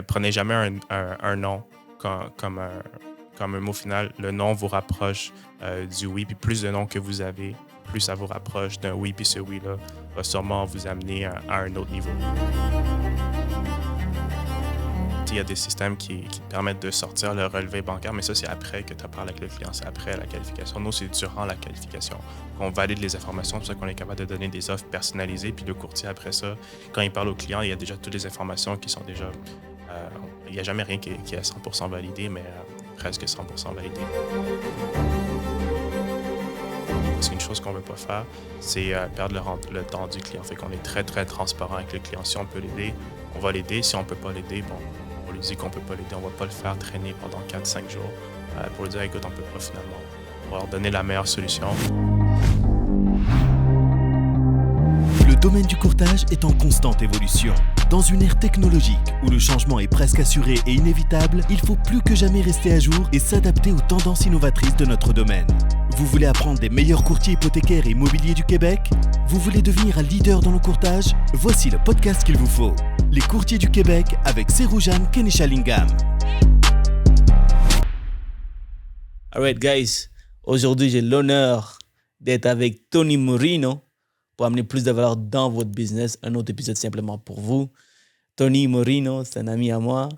Prenez jamais un non comme un mot final. Le non vous rapproche du oui, puis plus de non que vous avez, plus ça vous rapproche d'un oui, puis ce oui-là va sûrement vous amener à un autre niveau. Il y a des systèmes qui te permettent de sortir le relevé bancaire, mais ça, c'est après que tu as parlé avec le client, c'est après la qualification. Nous, c'est durant la qualification qu'on valide les informations, c'est pour ça qu'on est capable de donner des offres personnalisées. Puis le courtier, après ça, quand il parle au client, il y a déjà toutes les informations qui sont déjà... il n'y a jamais rien qui est 100% validé, mais presque 100% validé. Parce qu'une chose qu'on ne veut pas faire, c'est perdre le temps du client. Fait qu'on est très, très transparent avec le client. Si on peut l'aider, on va l'aider. Si on ne peut pas l'aider, bon, on lui dit qu'on ne peut pas l'aider. On ne va pas le faire traîner pendant 4-5 jours pour lui dire, écoute, on ne peut pas finalement. On va leur donner la meilleure solution. Le domaine du courtage est en constante évolution. Dans une ère technologique où le changement est presque assuré et inévitable, il faut plus que jamais rester à jour et s'adapter aux tendances innovatrices de notre domaine. Vous voulez apprendre des meilleurs courtiers hypothécaires et immobiliers du Québec? Vous voulez devenir un leader dans le courtage? Voici le podcast qu'il vous faut. Les courtiers du Québec avec Seroujane Kenishalingam. Alright guys, aujourd'hui j'ai l'honneur d'être avec Tony Morino pour amener plus de valeur dans votre business. Un autre épisode simplement pour vous. Tony Morino, c'est un ami à moi,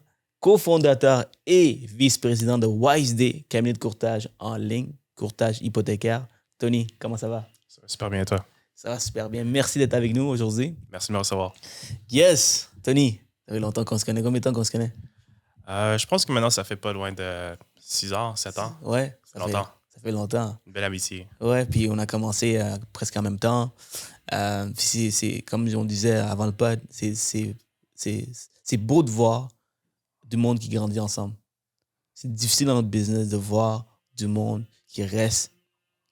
cofondateur et vice-président de WiseDay, cabinet de courtage en ligne, courtage hypothécaire. Tony, comment ça va? Ça va super bien, toi? Ça va super bien. Merci d'être avec nous aujourd'hui. Merci de me recevoir. Yes! Tony, ça fait longtemps qu'on se connaît. Combien de temps qu'on se connaît? Je pense que maintenant, ça fait pas loin de 6 ans, 7 ans. Ouais. Longtemps. Ça fait longtemps. Une belle amitié. Ouais, puis on a commencé presque en même temps. C'est comme on disait avant le pod, c'est beau de voir du monde qui grandit ensemble. C'est difficile dans notre business de voir du monde qui reste,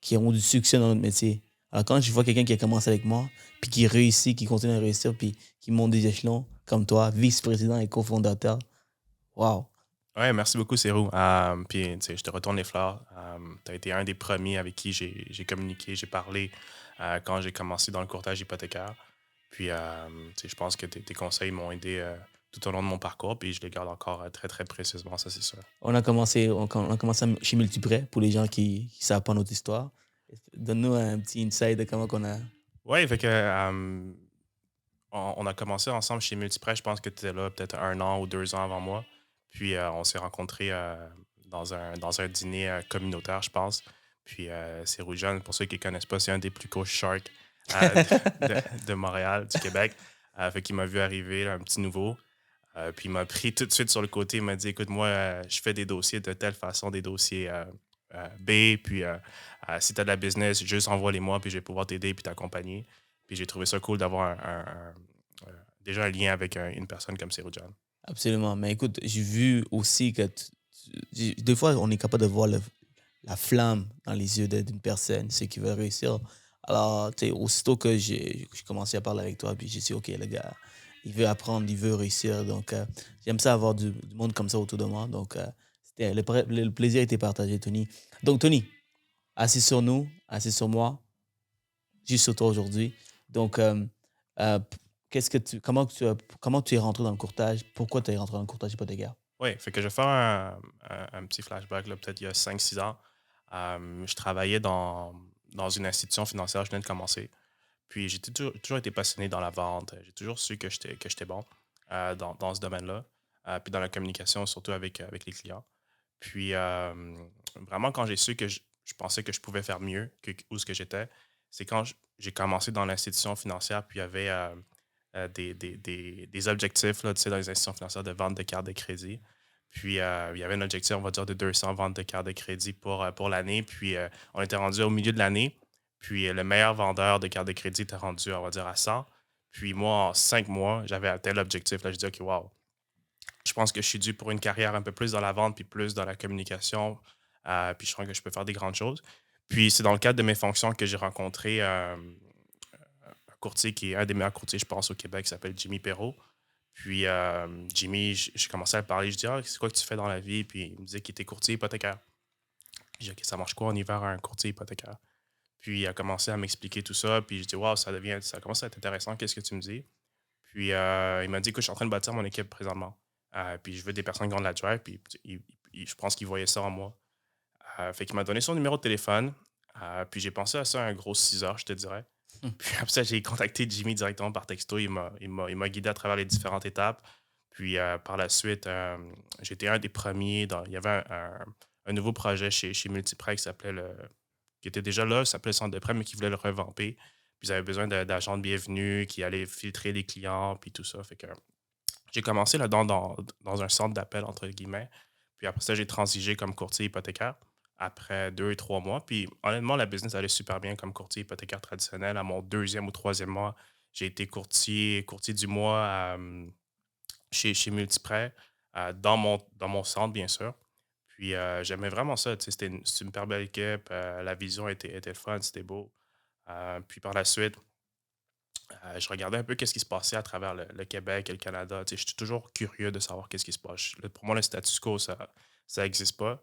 qui ont du succès dans notre métier. Alors quand je vois quelqu'un qui a commencé avec moi, puis qui réussit, qui continue à réussir, puis qui monte des échelons, comme toi, vice-président et cofondateur, wow. Ouais, merci beaucoup, Serou. Puis, tu sais, je te retourne les fleurs. Tu as été un des premiers avec qui j'ai communiqué, j'ai parlé quand j'ai commencé dans le courtage hypothécaire. Puis, tu sais, je pense que tes conseils m'ont aidé tout au long de mon parcours, puis je les garde encore très, très précieusement, ça, c'est sûr. On a commencé chez Multiprêt, pour les gens qui ne savent pas notre histoire. Donne-nous un petit insight de comment on a... Oui, fait que on a commencé ensemble chez Multiprêt. Je pense que tu étais là peut-être 1 an ou 2 ans avant moi. Puis on s'est rencontrés dans un dîner communautaire, je pense. Puis Seroujane, pour ceux qui ne connaissent pas, c'est un des plus gros sharks de Montréal, du Québec. Fait qu'il m'a vu arriver, là, un petit nouveau. Puis il m'a pris tout de suite sur le côté. Il m'a dit, écoute, moi, je fais des dossiers de telle façon, des dossiers B. Puis si tu as de la business, juste envoie-les-moi, puis je vais pouvoir t'aider puis t'accompagner. Puis j'ai trouvé ça cool d'avoir déjà un lien avec une personne comme Seroujane. Absolument. Mais écoute, j'ai vu aussi que des fois, on est capable de voir la flamme dans les yeux d'une personne, ceux qui veulent réussir. Alors, tu sais, aussitôt que j'ai commencé à parler avec toi, puis j'ai dit, OK, le gars, il veut apprendre, il veut réussir. Donc, j'aime ça avoir du monde comme ça autour de moi. Donc, le plaisir était partagé, Tony. Donc, Tony, assis sur nous, assis sur moi, juste sur toi aujourd'hui. Donc, comment tu es rentré dans le courtage? Pourquoi tu es rentré dans le courtage hypothécaire? Oui, fait que je vais faire un petit flashback, là, peut-être il y a 5-6 ans. Je travaillais dans une institution financière, je venais de commencer. Puis j'ai toujours été passionné dans la vente. J'ai toujours su que j'étais bon dans ce domaine-là. Puis dans la communication, surtout avec les clients. Puis vraiment, quand j'ai su que je pensais que je pouvais faire mieux où ce que j'étais, c'est quand j'ai commencé dans l'institution financière, puis il y avait des objectifs là, tu sais, dans les institutions financières de vente de cartes de crédit. Puis, il y avait un objectif, on va dire, de 200 ventes de cartes de crédit pour l'année. Puis, on était rendu au milieu de l'année. Puis, le meilleur vendeur de cartes de crédit était rendu, on va dire, à 100. Puis, moi, en 5 mois, j'avais atteint l'objectif. Là, je dis, OK, wow, je pense que je suis dû pour une carrière un peu plus dans la vente puis plus dans la communication. Puis, je pense que je peux faire des grandes choses. Puis, c'est dans le cadre de mes fonctions que j'ai rencontré un courtier qui est un des meilleurs courtiers, je pense, au Québec, qui s'appelle Jimmy Perrault. Puis, Jimmy, j'ai commencé à parler. Je dis, c'est quoi que tu fais dans la vie? Puis, il me disait qu'il était courtier hypothécaire. J'ai dit, OK, ça marche quoi en hiver un courtier hypothécaire? Puis, il a commencé à m'expliquer tout ça. Puis, je dis, wow, ça commence à être intéressant. Qu'est-ce que tu me dis? Puis, il m'a dit, écoute, je suis en train de bâtir mon équipe présentement. Puis je veux des personnes qui ont de la drive. Puis je pense qu'il voyait ça en moi. Fait qu'il m'a donné son numéro de téléphone. Puis j'ai pensé à ça un gros 6 heures, je te dirais. Puis après ça, j'ai contacté Jimmy directement par texto. Il m'a guidé à travers les différentes étapes. Puis par la suite, j'étais un des premiers. Il y avait un nouveau projet chez Multiprêt qui était déjà là, ça s'appelait Centre de prêt, mais qui voulait le revamper. Puis ils avaient besoin d'agents de bienvenue qui allaient filtrer les clients, puis tout ça. Fait que j'ai commencé là-dedans dans un centre d'appel, entre guillemets. Puis après ça, j'ai transigé comme courtier hypothécaire après 2 et 3 mois. Puis honnêtement, la business allait super bien comme courtier hypothécaire traditionnel. À mon 2e ou 3e mois, j'ai été courtier du mois chez Multiprêt, dans mon centre, bien sûr. Puis j'aimais vraiment ça. Tu sais, c'était une super belle équipe. La vision était fun, c'était beau. Puis par la suite, je regardais un peu qu'est-ce qui se passait à travers le Québec et le Canada. Tu sais, je suis toujours curieux de savoir qu'est-ce qui se passe. Pour moi, le status quo, ça n'existe pas.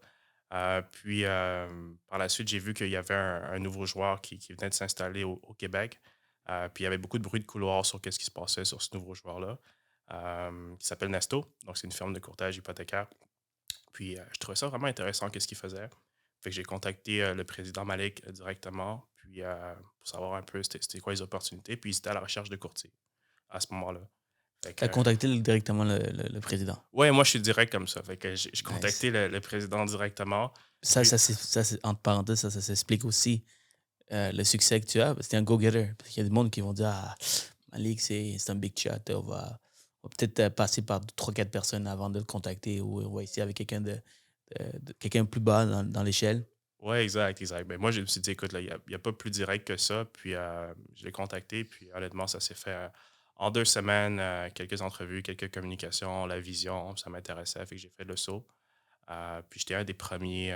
Puis, par la suite, j'ai vu qu'il y avait un nouveau joueur qui venait de s'installer au Québec. Puis, il y avait beaucoup de bruit de couloir sur qu'est-ce qui se passait sur ce nouveau joueur-là, qui s'appelle Nesto. Donc, c'est une firme de courtage hypothécaire. Puis, je trouvais ça vraiment intéressant, qu'est-ce qu'il faisait. Fait que j'ai contacté le président Malik directement, puis pour savoir un peu c'était quoi les opportunités. Puis, ils étaient à la recherche de courtiers à ce moment-là. Fait Tu as que, contacté directement le président. ouais, moi, je suis direct comme ça. Fait que j'ai Nice. contacté le président directement. Ça, Puis, entre parenthèses, ça s'explique aussi le succès que tu as. C'est un go-getter. Parce qu'il y a des monde qui vont dire ah, Malik, c'est un big chat. On va peut-être passer par 3-4 personnes avant de le contacter ou on va essayer avec quelqu'un quelqu'un plus bas dans l'échelle. ouais, exact. Ben, moi, je me suis dit, écoute, il n'y a pas plus direct que ça. Puis, je l'ai contacté. Puis, honnêtement, ça s'est fait en 2 semaines. Quelques entrevues, quelques communications, la vision, ça m'intéressait. Fait que j'ai fait le saut. Puis, j'étais un des premiers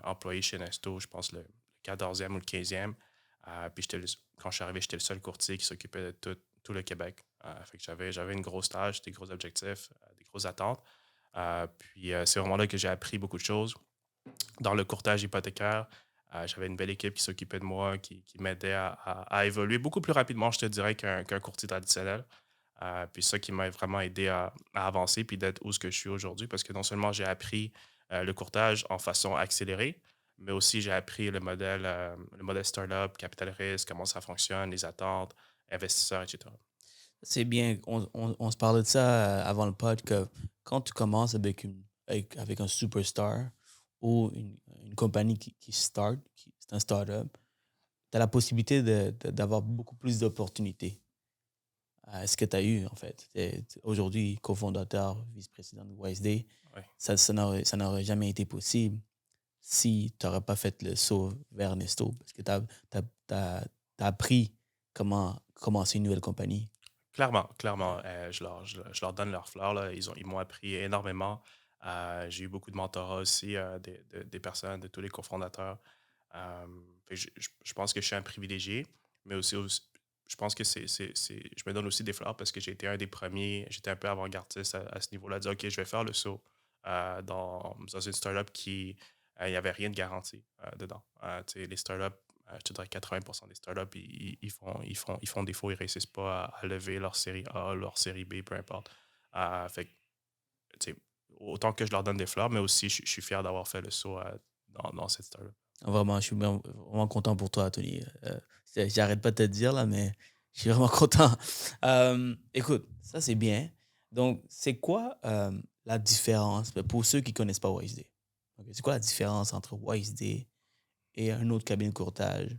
employés chez Nesto, je pense le 14e ou le 15e. Puis, quand je suis arrivé, j'étais le seul courtier qui s'occupait de tout le Québec. Fait que j'avais une grosse tâche, des gros objectifs, des grosses attentes. Puis, c'est vraiment là que j'ai appris beaucoup de choses dans le courtage hypothécaire. J'avais une belle équipe qui s'occupait de moi, qui m'aidait à évoluer beaucoup plus rapidement, je te dirais, qu'un courtier traditionnel. Puis ça qui m'a vraiment aidé à avancer puis d'être où ce que je suis aujourd'hui parce que non seulement j'ai appris le courtage en façon accélérée, mais aussi j'ai appris le modèle startup, capital risque, comment ça fonctionne, les attentes, investisseurs, etc. C'est bien. On se parlait de ça avant le pod que quand tu commences avec un superstar ou une compagnie qui start, c'est un startup, tu as la possibilité d'avoir beaucoup plus d'opportunités. Ce que tu as eu, en fait. Aujourd'hui, cofondateur, vice-président de YSD, Ouais. ça n'aurait jamais été possible si tu n'aurais pas fait le saut vers Nesto. Parce que tu as appris comment commencer une nouvelle compagnie. Clairement, clairement. Je leur donne leurs fleurs. Là. Ils m'ont appris énormément. J'ai eu beaucoup de mentorat aussi des personnes, de tous les cofondateurs. Fait que je pense que je suis un privilégié, mais aussi, je pense que je me donne aussi des fleurs parce que j'ai été un des premiers, j'étais un peu avant-gardiste à ce niveau-là, de dire, OK, je vais faire le saut dans une startup qui, il n'y avait rien de garanti dedans. Tu sais, les startups, je te dirais 80% des startups, ils font défaut, ils ne réussissent pas à lever leur série A, leur série B, peu importe. Fait que, tu sais, autant que je leur donne des fleurs, mais aussi je suis fier d'avoir fait le saut dans cette startup. Vraiment, je suis vraiment content pour toi, Tony. J'arrête pas de te dire, là, mais je suis vraiment content. Écoute, ça, c'est bien. Donc, c'est quoi la différence pour ceux qui ne connaissent pas YSD? C'est quoi la différence entre YSD et un autre cabinet de courtage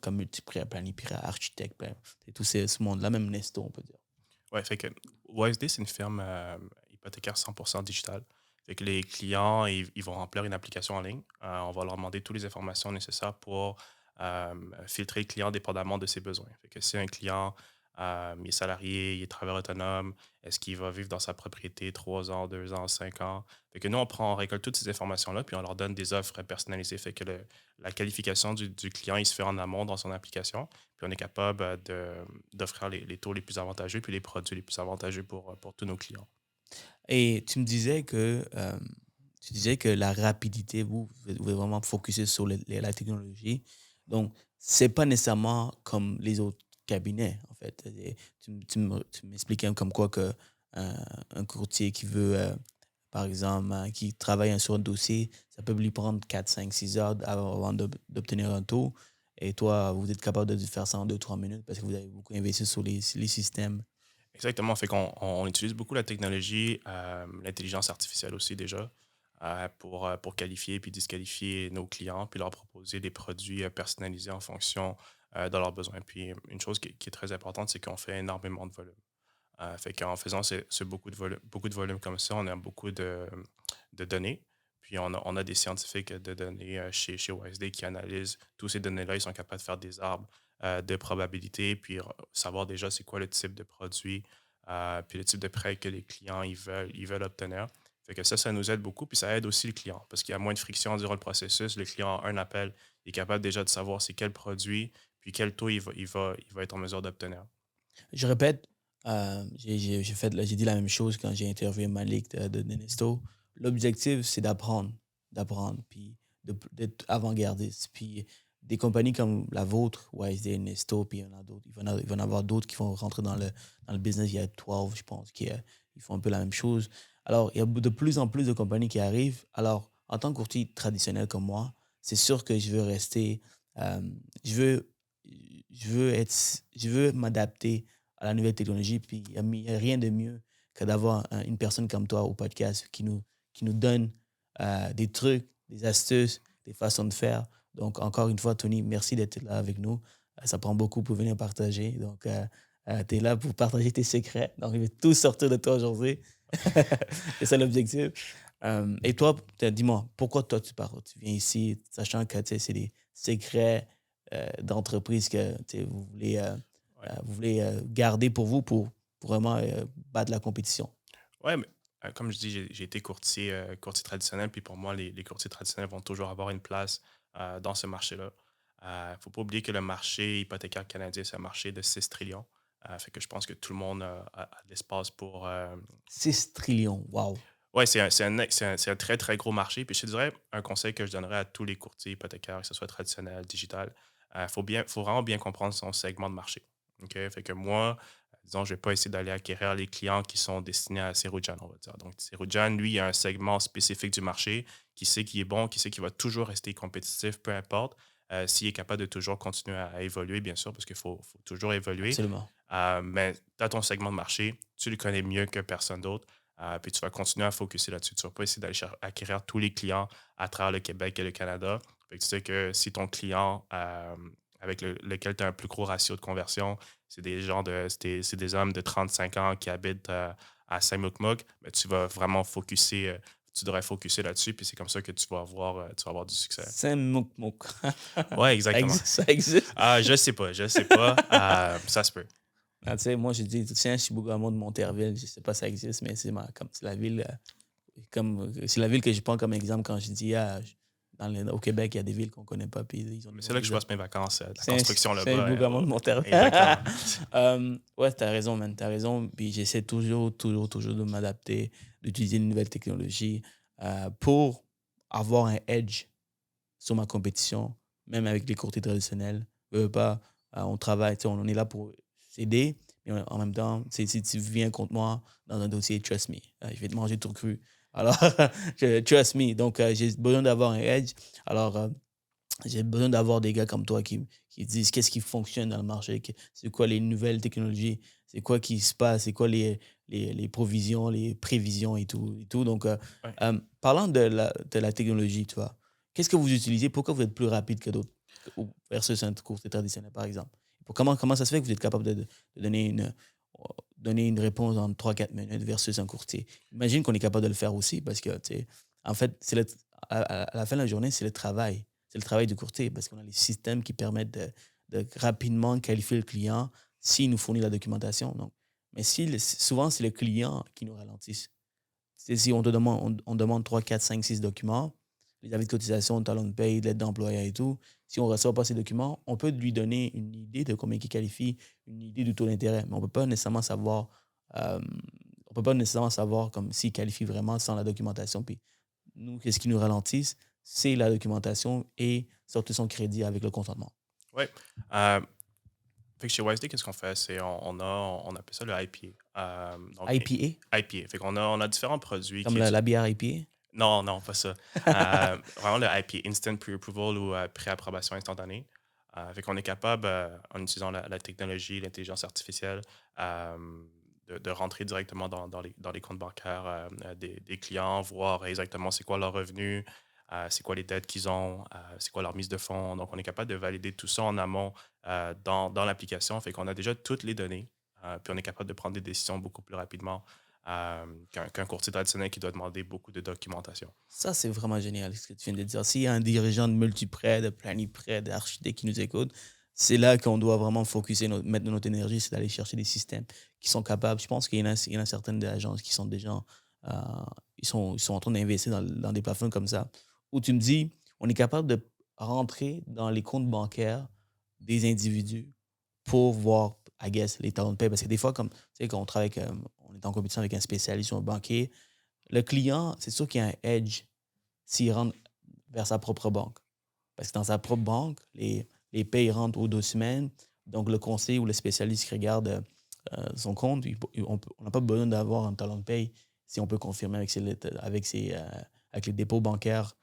comme Multiprêt, Planiprêt, Architecte, et tout ce monde-là, même Nesto, on peut dire. Ouais, fait que YSD, c'est une firme hypothécaire 100% digitale. Fait que les clients, ils vont remplir une application en ligne. On va leur demander toutes les informations nécessaires pour filtrer le client dépendamment de ses besoins. Fait que si un client il est salarié, il est travailleur autonome, est-ce qu'il va vivre dans sa propriété 3 ans, 2 ans, 5 ans? Fait que nous, on récolte toutes ces informations-là, puis on leur donne des offres personnalisées. Fait que la qualification du client, il se fait en amont dans son application, puis on est capable d'offrir les taux les plus avantageux, puis les produits les plus avantageux pour tous nos clients. Et tu me disais que la rapidité, vous vraiment focuser sur la technologie. Donc, c'est pas nécessairement comme les autres cabinets, en fait. Et tu m'expliquais comme quoi que un courtier qui veut, par exemple, qui travaille sur un dossier, ça peut lui prendre 4 5 6 heures avant d'obtenir un taux. Et toi, vous êtes capable de faire ça en 2 3 minutes parce que vous avez beaucoup investi sur les systèmes. Exactement. Fait qu'on utilise beaucoup la technologie, l'intelligence artificielle aussi déjà, pour qualifier puis disqualifier nos clients, puis leur proposer des produits personnalisés en fonction de leurs besoins. Puis une chose qui est très importante, c'est qu'on fait énormément de volume. Fait qu'en faisant beaucoup de volume comme ça, on a beaucoup de données. Puis on a des scientifiques de données chez YSD qui analysent tous ces données-là. Ils sont capables de faire des arbres de probabilité, puis savoir déjà c'est quoi le type de produit, puis le type de prêt que les clients ils veulent obtenir. Fait que ça nous aide beaucoup, puis ça aide aussi le client, parce qu'il y a moins de friction durant le processus. Le client a un appel, il est capable déjà de savoir c'est quel produit, puis quel taux il va être en mesure d'obtenir. Je répète, j'ai dit la même chose quand j'ai interviewé Malik de Nesto. L'objectif, c'est d'apprendre, puis d'être avant-gardiste. Puis des compagnies comme la vôtre, YSD, Nesto, puis il y en a d'autres. Il va y en avoir d'autres qui vont rentrer dans le business. Il y a 12, je pense, ils font un peu la même chose. Alors, il y a de plus en plus de compagnies qui arrivent. Alors, en tant que courtier traditionnel comme moi, c'est sûr que je veux rester, euh, je veux, je veux m'adapter à la nouvelle technologie. Puis il y a rien de mieux que d'avoir une personne comme toi au podcast qui nous donne des trucs, des astuces, des façons de faire. Donc, encore une fois, Tony, merci d'être là avec nous. Ça prend beaucoup pour venir partager. Donc, tu es là pour partager tes secrets. Donc, je vais tout sortir de toi aujourd'hui. C'est ça l'objectif. Et toi, dis-moi, pourquoi toi, tu viens ici, sachant que c'est des secrets d'entreprise que Ouais. vous voulez garder pour vous pour vraiment battre la compétition. Ouais, mais comme je dis, j'ai été courtier traditionnel, puis pour moi, les courtiers traditionnels vont toujours avoir une place dans ce marché-là. Il ne faut pas oublier que le marché hypothécaire canadien, c'est un marché de 6 trillions. Fait que je pense que tout le monde a de l'espace pour. 6 trillions, wow. Ouais, c'est un très, très gros marché. Puis je te dirais, un conseil que je donnerais à tous les courtiers hypothécaires, que ce soit traditionnel, digital, faut vraiment bien comprendre son segment de marché. OK? Fait que moi, disons, je ne vais pas essayer d'aller acquérir les clients qui sont destinés à Seroudjan, on va dire. Donc, Seroudjan, lui, il a un segment spécifique du marché qui sait qu'il est bon, qui sait qu'il va toujours rester compétitif, peu importe, s'il est capable de toujours continuer à évoluer, bien sûr, parce qu'il faut toujours évoluer. Absolument. Mais tu as ton segment de marché, tu le connais mieux que personne d'autre. Puis tu vas continuer à focuser là-dessus. Tu ne vas pas essayer d'aller acquérir tous les clients à travers le Québec et le Canada. Fait que tu sais que si ton client avec lequel tu as un plus gros ratio de conversion, c'est des hommes de 35 ans qui habitent à Saint-Mouc-Mouc, ben, tu devrais focuser là-dessus, puis c'est comme ça que tu vas avoir du succès. Saint-Mouk-Mouk. Ouais, Ça exactement. existe, ça existe. Je sais pas, je sais pas. Ça se peut. Ah, tu sais, moi, je dis, tiens, Chibougamau de Monterville, je sais pas si ça existe, mais c'est la ville, c'est la ville que je prends comme exemple quand je dis, au Québec, il y a des villes qu'on connaît pas, puis ils ont Mais c'est là que je passe mes vacances, la Saint- construction là-bas. Saint-Bougamau de Monterville. Exactement. Ouais, t'as raison, man, t'as raison. Puis j'essaie toujours de m'adapter, d'utiliser une nouvelle technologie pour avoir un edge sur ma compétition, même avec les courtiers traditionnels. Pas, on travaille, tu sais, on est là pour s'aider, mais en même temps, si tu viens contre moi dans un dossier, trust me, je vais te manger tout cru. Alors, trust me. Donc, j'ai besoin d'avoir un edge. Alors, j'ai besoin d'avoir des gars comme toi qui disent qu'est-ce qui fonctionne dans le marché, c'est quoi les nouvelles technologies, c'est quoi qui se passe, c'est quoi les provisions, les prévisions et tout. Et tout. Donc, Ouais. parlant de la technologie, tu vois, qu'est-ce que vous utilisez? Pourquoi vous êtes plus rapide que d'autres versus un courtier traditionnel, par exemple? Comment ça se fait que vous êtes capable de donner une réponse en 3 4 minutes versus un courtier? Imagine qu'on est capable de le faire aussi parce que, tu sais, en fait, à la fin de la journée, c'est le travail. C'est le travail du courtier parce qu'on a les systèmes qui permettent de rapidement qualifier le client s'il nous fournit la documentation. Donc, mais souvent, c'est le client qui nous ralentit. Si on demande 3 4 5 6 documents, les avis de cotisation, talon de paye, l'aide d'employeur et tout, si on ne reçoit pas ces documents, on peut lui donner une idée de combien il qualifie, une idée du taux d'intérêt, mais on ne peut pas nécessairement savoir, euh, comme s'il qualifie vraiment sans la documentation. Puis nous, qu'est-ce qui nous ralentit? C'est la documentation et sortir son crédit avec le consentement. Ouais. Fait que chez YSD, qu'est-ce qu'on fait? On appelle ça le IPA. Donc, IPA? IPA. Fait qu'on on a différents produits Comme qui la bière IPA? Non, non, pas ça. Vraiment le IPA, Instant Pre-Approval ou pré-approbation instantanée. Fait qu'on est capable, en utilisant la technologie, l'intelligence artificielle, de rentrer directement dans les comptes bancaires des clients, voir exactement c'est quoi leur revenu, c'est quoi les dettes qu'ils ont, c'est quoi leur mise de fonds. Donc, on est capable de valider tout ça en amont dans l'application. Fait qu'on a déjà toutes les données, puis on est capable de prendre des décisions beaucoup plus rapidement qu'un courtier traditionnel qui doit demander beaucoup de documentation. Ça, c'est vraiment génial ce que tu viens de dire. S'il y a un dirigeant de multiprêt, de planiprêt, d'architecte qui nous écoute, c'est là qu'on doit vraiment focuser, mettre notre énergie, c'est d'aller chercher des systèmes qui sont capables. Je pense qu'il y en a certaines agences qui sont déjà, euh, ils sont en train d'investir dans des plateformes comme ça, où tu me dis, on est capable de rentrer dans les comptes bancaires des individus pour voir, I guess, les talents de paie. Parce que des fois, comme, tu sais, quand on travaille on est en compétition avec un spécialiste ou un banquier, le client, c'est sûr qu'il y a un edge s'il rentre vers sa propre banque. Parce que dans sa propre banque, les payes rentrent aux 2 semaines. Donc, le conseiller ou le spécialiste qui regarde son compte, on n'a pas besoin d'avoir un talent de paye si on peut confirmer avec les dépôts bancaires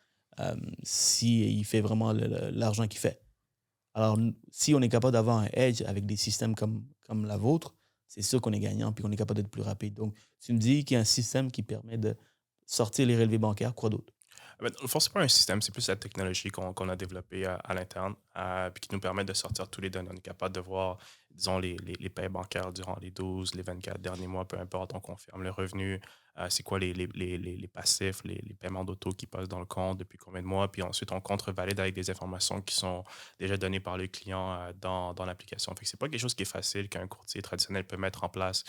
s'il fait vraiment l'argent qu'il fait. Alors, si on est capable d'avoir un edge avec des systèmes comme la vôtre, c'est sûr qu'on est gagnant puis qu'on est capable d'être plus rapide. Donc, tu me dis qu'il y a un système qui permet de sortir les relevés bancaires, quoi d'autre? Ben, dans le fond, c'est pas un système, c'est plus la technologie qu'on a développée à l'interne, puis qui nous permet de sortir tous les données. On est capable de voir, disons, les paies bancaires durant les 12, les 24 derniers mois, peu importe, on confirme le revenu, c'est quoi les passifs, les paiements d'auto qui passent dans le compte, depuis combien de mois, puis ensuite on contre-valide avec des informations qui sont déjà données par le client dans l'application. Fait que c'est pas quelque chose qui est facile qu'un courtier traditionnel peut mettre en place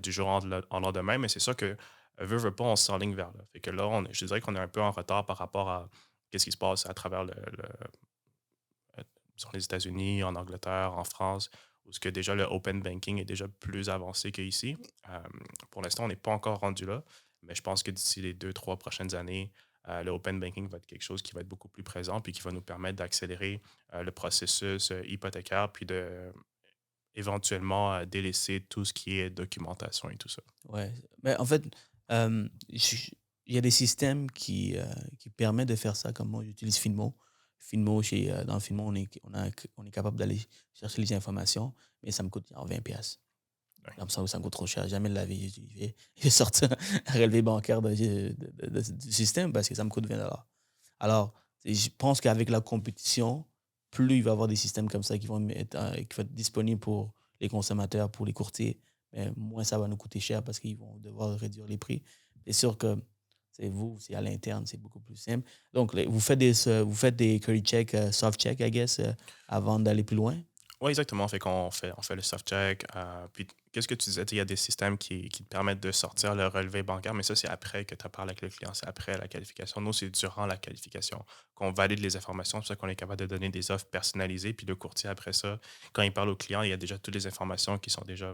du jour en lendemain, mais c'est ça que veut pas, on s'enligne vers là. Fait que là, je dirais qu'on est un peu en retard par rapport à ce qui se passe à travers disons, les États-Unis, en Angleterre, en France, où ce que déjà le open banking est déjà plus avancé qu'ici. Pour l'instant, on n'est pas encore rendu là, mais je pense que d'ici les 2, 3 prochaines années, le open banking va être quelque chose qui va être beaucoup plus présent puis qui va nous permettre d'accélérer le processus hypothécaire puis de éventuellement délaisser tout ce qui est documentation et tout ça. Ouais. Mais en fait, il y a des systèmes qui permettent de faire ça, comme moi, j'utilise Finmo. Dans Finmo, on est capable d'aller chercher les informations, mais ça me coûte genre 20$. Ouais. Comme ça me coûte trop cher. Jamais de la vie, je vais sortir un relevé bancaire du système parce que ça me coûte 20$. Alors, je pense qu'avec la compétition, plus il va y avoir des systèmes comme ça qui vont être disponibles pour les consommateurs, pour les courtiers, mais moins ça va nous coûter cher parce qu'ils vont devoir réduire les prix. C'est sûr que c'est à l'interne, c'est beaucoup plus simple. Donc, vous faites des query check, soft check, I guess, avant d'aller plus loin. Oui, exactement. Fait on fait le soft check. Puis, qu'est-ce que tu disais? Il y a des systèmes qui te permettent de sortir le relevé bancaire, mais ça, c'est après que tu as parlé avec le client, c'est après la qualification. Nous, c'est durant la qualification qu'on valide les informations, c'est pour ça qu'on est capable de donner des offres personnalisées. Puis, le courtier, après ça, quand il parle au client, il y a déjà toutes les informations qui sont déjà.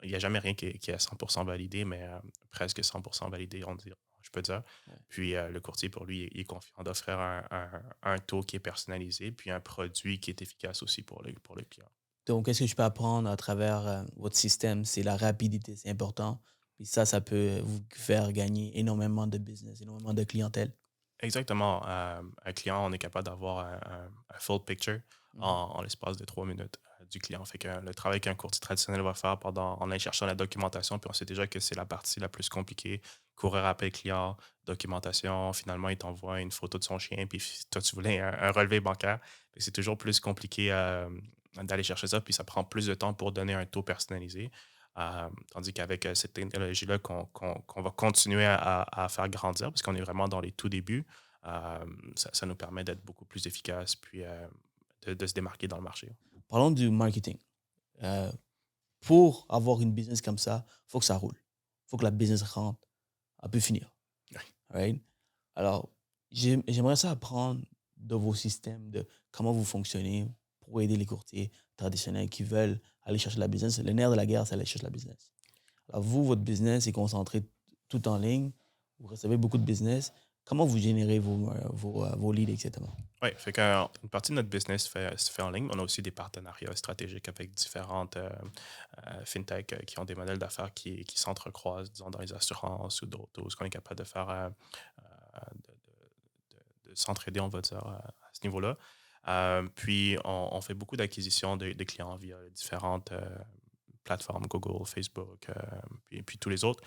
Il n'y a jamais rien qui est à 100% validé, mais presque 100% validé, je peux dire. Ouais. Puis le courtier, pour lui, il est confiant d'offrir un taux qui est personnalisé, puis un produit qui est efficace aussi pour le client. Donc, qu'est-ce que je peux apprendre à travers votre système? C'est la rapidité, c'est important. Puis ça peut vous faire gagner énormément de business, énormément de clientèle. Exactement. Un client, on est capable d'avoir un full picture Mhm. en l'espace de 3 minutes du client. Fait que le travail qu'un courtier traditionnel va faire en allant chercher la documentation, puis on sait déjà que c'est la partie la plus compliquée. Courir après le client, documentation, finalement, il t'envoie une photo de son chien, puis toi, tu voulais un relevé bancaire. Fait que c'est toujours plus compliqué d'aller chercher ça, puis ça prend plus de temps pour donner un taux personnalisé. Tandis qu'avec cette technologie-là qu'on va continuer à faire grandir, parce qu'on est vraiment dans les tout débuts, ça nous permet d'être beaucoup plus efficace puis de se démarquer dans le marché. Parlons du marketing. Euh, pour avoir une business comme ça, il faut que ça roule. Il faut que la business rentre. Elle peut finir. Oui. Right? Alors, j'aimerais ça apprendre de vos systèmes, de comment vous fonctionnez pour aider les courtiers traditionnels qui veulent aller chercher la business. Le nerf de la guerre, c'est aller chercher la business. Alors, vous, votre business est concentré tout en ligne. Vous recevez beaucoup de business. Comment vous générez vos leads exactement? Oui, fait qu'une partie de notre business se fait en ligne. On a aussi des partenariats stratégiques avec différentes fintech qui ont des modèles d'affaires qui s'entrecroisent, disons, dans les assurances ou d'autres, où ce qu'on est capable de faire, de s'entraider, on va dire, à ce niveau-là. Puis, on fait beaucoup d'acquisitions de clients via différentes plateformes, Google, Facebook, puis tous les autres.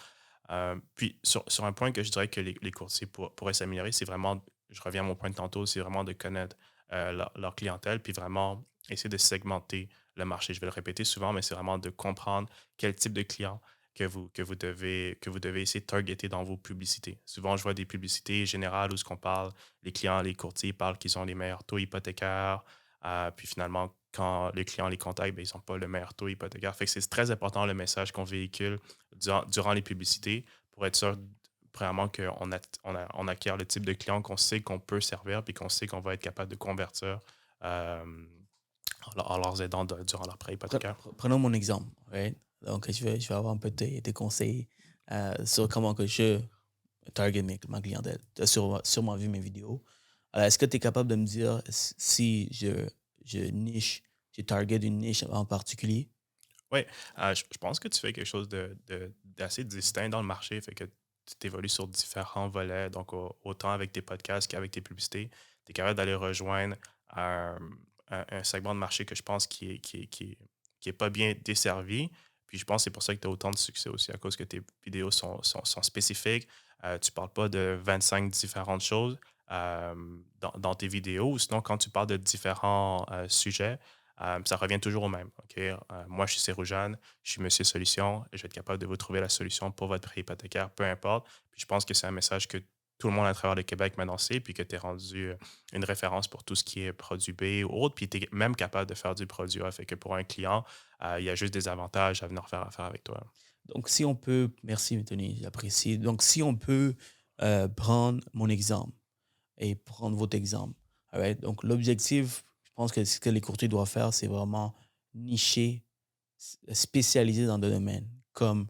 Puis, sur un point que je dirais que les courtiers pourraient s'améliorer, c'est vraiment, je reviens à mon point de tantôt, c'est vraiment de connaître leur clientèle, puis vraiment essayer de segmenter le marché. Je vais le répéter souvent, mais c'est vraiment de comprendre quel type de client que vous devez essayer de targeter dans vos publicités. Souvent, je vois des publicités générales où ce qu'on parle, les clients, les courtiers parlent qu'ils ont les meilleurs taux hypothécaires, puis finalement, quand les clients les contactent, ben, ils n'ont pas le meilleur taux hypothécaire. Fait que c'est très important le message qu'on véhicule durant les publicités pour être sûr, premièrement, qu'on acquiert le type de client qu'on sait qu'on peut servir puis qu'on sait qu'on va être capable de convertir euh, en leur aidant durant leur prêt hypothécaire. Prenons mon exemple. Right? Donc, je vais avoir un peu tes conseils sur comment que je target ma clientèle. Tu as sûrement vu mes vidéos. Alors, est-ce que tu es capable de me dire si je target une niche en particulier? Oui, je pense que tu fais quelque chose d'assez distinct dans le marché, fait que tu évolues sur différents volets, donc autant avec tes podcasts qu'avec tes publicités. Tu es capable d'aller rejoindre un, un segment de marché que je pense qui est pas bien desservi. Puis je pense que c'est pour ça que tu as autant de succès aussi, à cause que tes vidéos sont spécifiques. Tu ne parles pas de 25 différentes choses dans tes vidéos, ou sinon quand tu parles de différents sujets, ça revient toujours au même. OK? Moi, je suis Séroujane, je suis Monsieur Solution, et je vais être capable de vous trouver la solution pour votre prêt hypothécaire, peu importe. Puis je pense que c'est un message que tout le monde à travers le Québec maintenant sait, puis que tu es rendu une référence pour tout ce qui est produit B ou autre, puis tu es même capable de faire du produit A. Fait que pour un client, il y a juste des avantages à venir faire affaire avec toi. Donc, si on peut, merci Anthony, j'apprécie. Donc, si on peut prendre mon exemple et prendre votre exemple. Alright? Donc, l'objectif, je pense que ce que les courtiers doivent faire, c'est vraiment nicher, spécialiser dans des domaines comme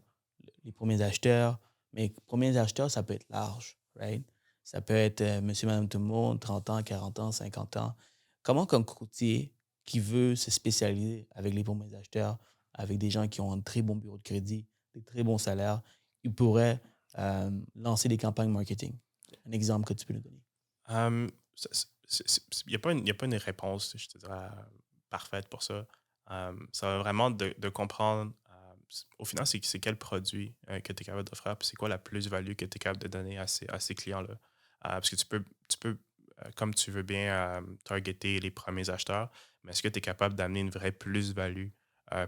les premiers acheteurs. Mais premiers acheteurs, ça peut être large. Right? Ça peut être monsieur, madame, tout le monde, 30 ans, 40 ans, 50 ans. Comment, comme courtier qui veut se spécialiser avec les premiers acheteurs, avec des gens qui ont un très bon bureau de crédit, des très bons salaires, il pourrait lancer des campagnes marketing? Un exemple que tu peux nous donner. Il n'y a pas une réponse, je te dirais, parfaite pour ça. Ça va vraiment de comprendre, au final, c'est quel produit que tu es capable d'offrir, puis c'est quoi la plus-value que tu es capable de donner à ces clients-là. Parce que tu peux comme tu veux bien, targeter les premiers acheteurs, mais est-ce que tu es capable d'amener une vraie plus-value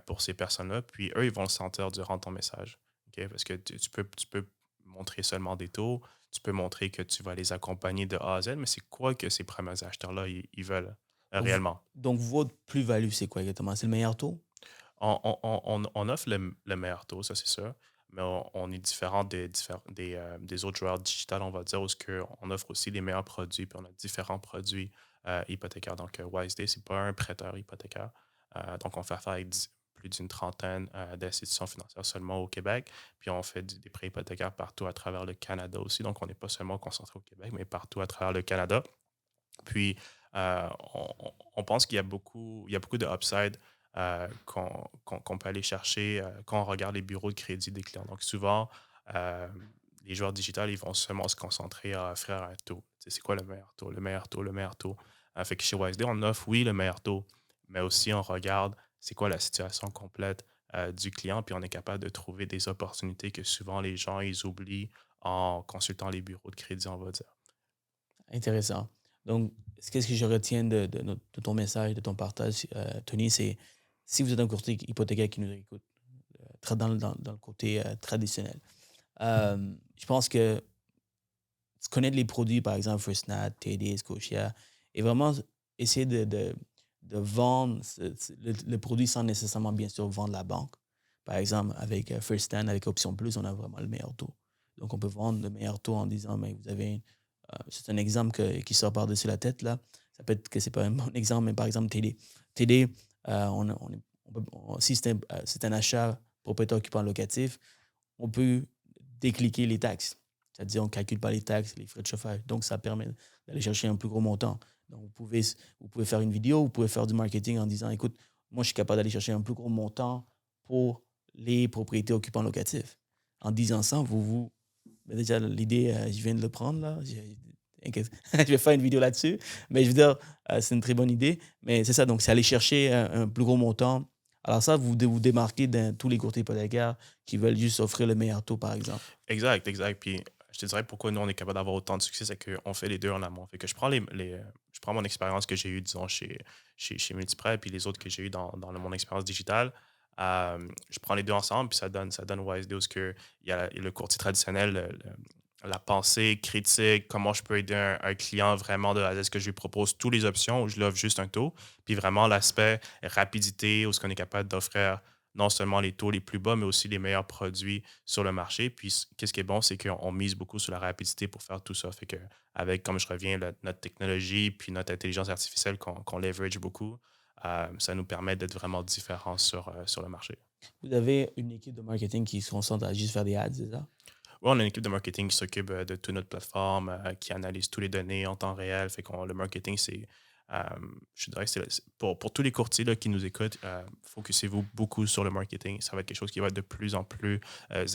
pour ces personnes-là? Puis eux, ils vont le sentir durant ton message. OK? Parce que tu peux montrer seulement des taux, tu peux montrer que tu vas les accompagner de A à Z, mais c'est quoi que ces premiers acheteurs-là, ils veulent Donc, réellement? donc, votre plus-value, c'est quoi exactement? C'est le meilleur taux? On offre le meilleur taux, ça c'est sûr, mais on est différent des autres joueurs digitales, on va dire, où on offre aussi les meilleurs produits, puis on a différents produits hypothécaires. Donc, WiseDay, ce n'est pas un prêteur hypothécaire. Donc, on fait affaire avec plus d'une trentaine d'institutions financières seulement au Québec, puis on fait des prêts hypothécaires partout à travers le Canada aussi. Donc, on n'est pas seulement concentré au Québec, mais partout à travers le Canada. Puis, on pense qu'il y a beaucoup de upside qu'on peut aller chercher quand on regarde les bureaux de crédit des clients. Donc, souvent, euh, les joueurs digitales, ils vont seulement se concentrer à offrir un taux. Tu sais, c'est quoi le meilleur taux, le meilleur taux, le meilleur taux? Fait que chez WiseDay, on offre, oui, le meilleur taux, mais aussi on regarde c'est quoi la situation complète du client, puis on est capable de trouver des opportunités que souvent les gens, ils oublient en consultant les bureaux de crédit, on va dire. Intéressant. Donc, qu'est-ce que je retiens de ton message, de ton partage, Tony, c'est si vous êtes un courtier hypothécaire qui nous écoute, dans le côté traditionnel, je pense que connaître les produits, par exemple, First Nat, TD, Scotia, et vraiment essayer de vendre le produit sans nécessairement, bien sûr, vendre la banque. Par exemple, avec First Nat, avec Option Plus, on a vraiment le meilleur taux. Donc, on peut vendre le meilleur taux en disant, mais vous avez c'est un exemple qui sort par-dessus la tête, là. Ça peut être que c'est pas un bon exemple, mais par exemple, TD. TD, si c'est un achat propriétaire occupant locatif, on peut décliquer les taxes. C'est-à-dire, on ne calcule pas les taxes, les frais de chauffage. Donc, ça permet d'aller chercher un plus gros montant. Donc, vous pouvez faire une vidéo, vous pouvez faire du marketing en disant, écoute, moi, je suis capable d'aller chercher un plus gros montant pour les propriétés occupants locatifs. En disant ça, mais déjà, l'idée, je viens de le prendre, là. Je vais faire une vidéo là-dessus. Mais je veux dire, c'est une très bonne idée. Mais c'est ça, donc c'est aller chercher un plus gros montant. Alors ça, vous démarquez dans tous les courtiers hypothécaires qui veulent juste offrir le meilleur taux, par exemple. Exact, exact. Puis je te dirais pourquoi nous, on est capable d'avoir autant de succès, c'est qu'on fait les deux en amont. Fait que je prends mon expérience que j'ai eue, disons, chez Multiprêt, puis les autres que j'ai eues dans mon expérience digitale. Je prends les deux ensemble, puis ça donne Wise Deals que il y a le courtier traditionnel, la pensée critique, comment je peux aider un client vraiment de A à Z, ce que je lui propose, toutes les options, ou je lui offre juste un taux. Puis vraiment l'aspect rapidité, où ce qu'on est capable d'offrir non seulement les taux les plus bas, mais aussi les meilleurs produits sur le marché. Puis, qu'est-ce qui est bon, c'est qu'on mise beaucoup sur la rapidité pour faire tout ça. Fait que, avec, comme je reviens, notre technologie puis notre intelligence artificielle qu'on leverage beaucoup, ça nous permet d'être vraiment différents sur le marché. Vous avez une équipe de marketing qui se concentre à juste faire des ads, c'est ça? Ouais, on a une équipe de marketing qui s'occupe de toute notre plateforme, qui analyse toutes les données en temps réel. Fait qu'on le marketing, euh, je dirais que pour tous les courtiers là, qui nous écoutent, focussez-vous beaucoup sur le marketing. Ça va être quelque chose qui va être de plus en plus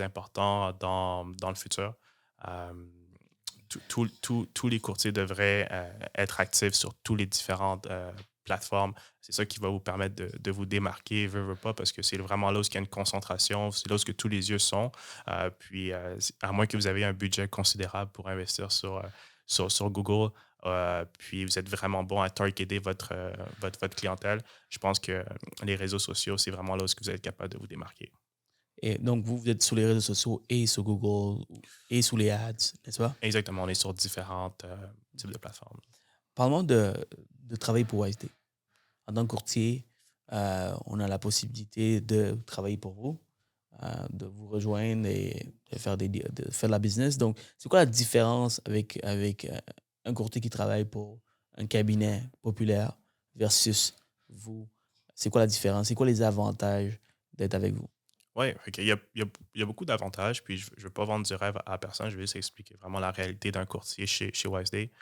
important dans le futur. Euh, tous les courtiers devraient être actifs sur toutes les différentes plateformes. C'est ça qui va vous permettre de vous démarquer, veut pas, parce que c'est vraiment là où il y a une concentration, c'est là où tous les yeux sont. Puis, à moins que vous ayez un budget considérable pour investir sur Google, puis vous êtes vraiment bon à targeter votre clientèle, je pense que les réseaux sociaux, c'est vraiment là où vous êtes capable de vous démarquer. Et donc, vous êtes sur les réseaux sociaux et sur Google et sous les ads, n'est-ce pas? Exactement, on est sur différentes types de plateformes. Parlons de travailler pour YSD. En tant que courtier, on a la possibilité de travailler pour vous, de vous rejoindre et de faire de la business. Donc, c'est quoi la différence avec un courtier qui travaille pour un cabinet populaire versus vous? C'est quoi la différence? C'est quoi les avantages d'être avec vous? Oui, il y a beaucoup d'avantages, puis je ne veux pas vendre du rêve à personne, je vais juste expliquer vraiment la réalité d'un courtier chez WiseDay.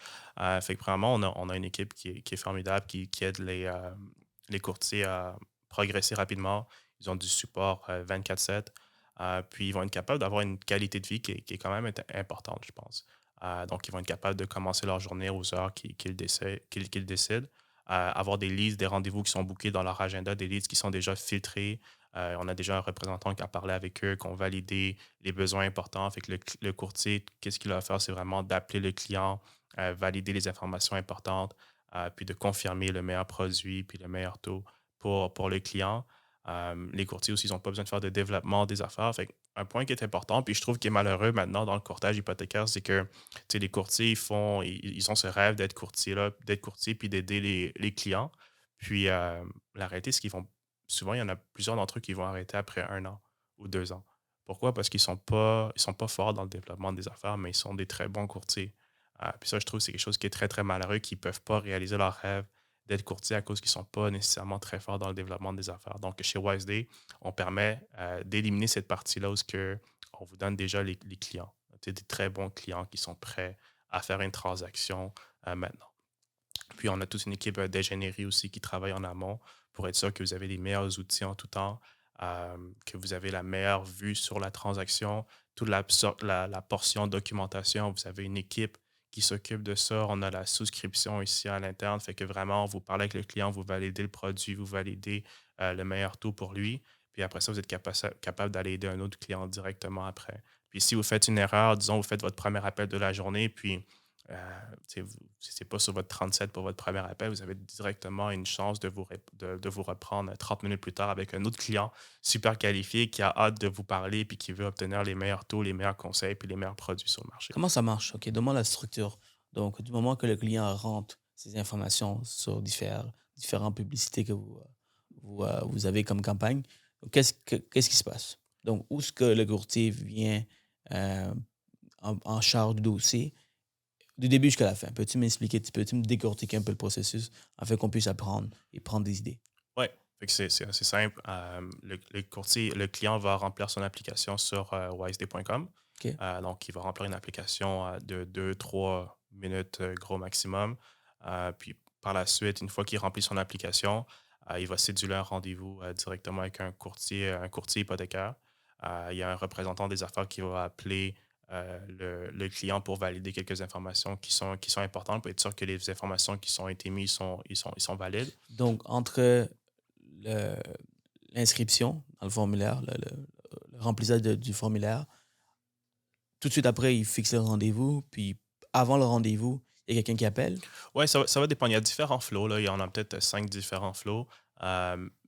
Fait que premièrement, on a une équipe qui est formidable, qui aide les courtiers à progresser rapidement. Ils ont du support 24/7, puis ils vont être capables d'avoir une qualité de vie qui est quand même importante, je pense. Donc, ils vont être capables de commencer leur journée aux heures qu'ils décident, avoir des leads, des rendez-vous qui sont bookés dans leur agenda, des leads qui sont déjà filtrés. On a déjà un représentant qui a parlé avec eux, qui ont validé les besoins importants. Fait que le courtier, qu'est-ce qu'il va faire? C'est vraiment d'appeler le client, valider les informations importantes, puis de confirmer le meilleur produit, puis le meilleur taux pour le client. Les courtiers aussi, ils n'ont pas besoin de faire de développement des affaires. Fait que un point qui est important, puis je trouve qu'il est malheureux maintenant dans le courtage hypothécaire, c'est que tu sais, les courtiers, ils ont ce rêve d'être courtier-là, d'être courtier puis d'aider les clients. Puis la réalité, c'est qu'ils vont souvent, il y en a plusieurs d'entre eux qui vont arrêter après 1 an ou 2 ans. Pourquoi? Parce qu'ils sont pas forts dans le développement des affaires, mais ils sont des très bons courtiers. Puis ça, je trouve que c'est quelque chose qui est très, très malheureux, qu'ils ne peuvent pas réaliser leur rêve d'être courtier à cause qu'ils ne sont pas nécessairement très forts dans le développement des affaires. Donc, chez WiseDay, on permet d'éliminer cette partie-là où on vous donne déjà les clients. Des très bons clients qui sont prêts à faire une transaction maintenant. Puis, on a toute une équipe d'ingénierie aussi qui travaille en amont pour être sûr que vous avez les meilleurs outils en tout temps, que vous avez la meilleure vue sur la transaction, toute la portion documentation. Vous avez une équipe qui s'occupe de ça. On a la souscription ici à l'interne, fait que vraiment, vous parlez avec le client, vous validez le produit, vous validez le meilleur taux pour lui. Puis après ça, vous êtes capable d'aller aider un autre client directement après. Puis si vous faites une erreur, disons, vous faites votre premier appel de la journée, puis si ce n'est pas sur votre 37 pour votre premier appel, vous avez directement une chance de vous reprendre 30 minutes plus tard avec un autre client super qualifié qui a hâte de vous parler puis qui veut obtenir les meilleurs taux, les meilleurs conseils puis les meilleurs produits sur le marché. Comment ça marche? OK, donne-moi la structure. Donc, du moment que le client rentre ces informations sur différentes publicités que vous avez comme campagne, qu'est-ce qui se passe? Donc, où est-ce que le courtier vient euh, en charge du dossier du début jusqu'à la fin? Peux-tu m'expliquer, peux-tu me décortiquer un peu le processus afin qu'on puisse apprendre et prendre des idées? Oui, c'est assez simple. Le client va remplir son application sur wiseday.com. OK. Donc, il va remplir une application de 2, 3 minutes gros maximum. Puis, par la suite, une fois qu'il remplit son application, il va céduler un rendez-vous directement avec un courtier hypothécaire. Il y a un représentant des affaires qui va appeler le client pour valider quelques informations qui sont importantes pour être sûr que les informations qui sont été mises ils sont valides. Donc, entre le- l'inscription dans le formulaire, le remplissage du formulaire, tout de suite après, il fixe le rendez-vous, puis avant le rendez-vous, il y a quelqu'un qui appelle. Oui, ça va dépendre. Il y a différents flows. Là. Il y en a peut-être 5 différents flows.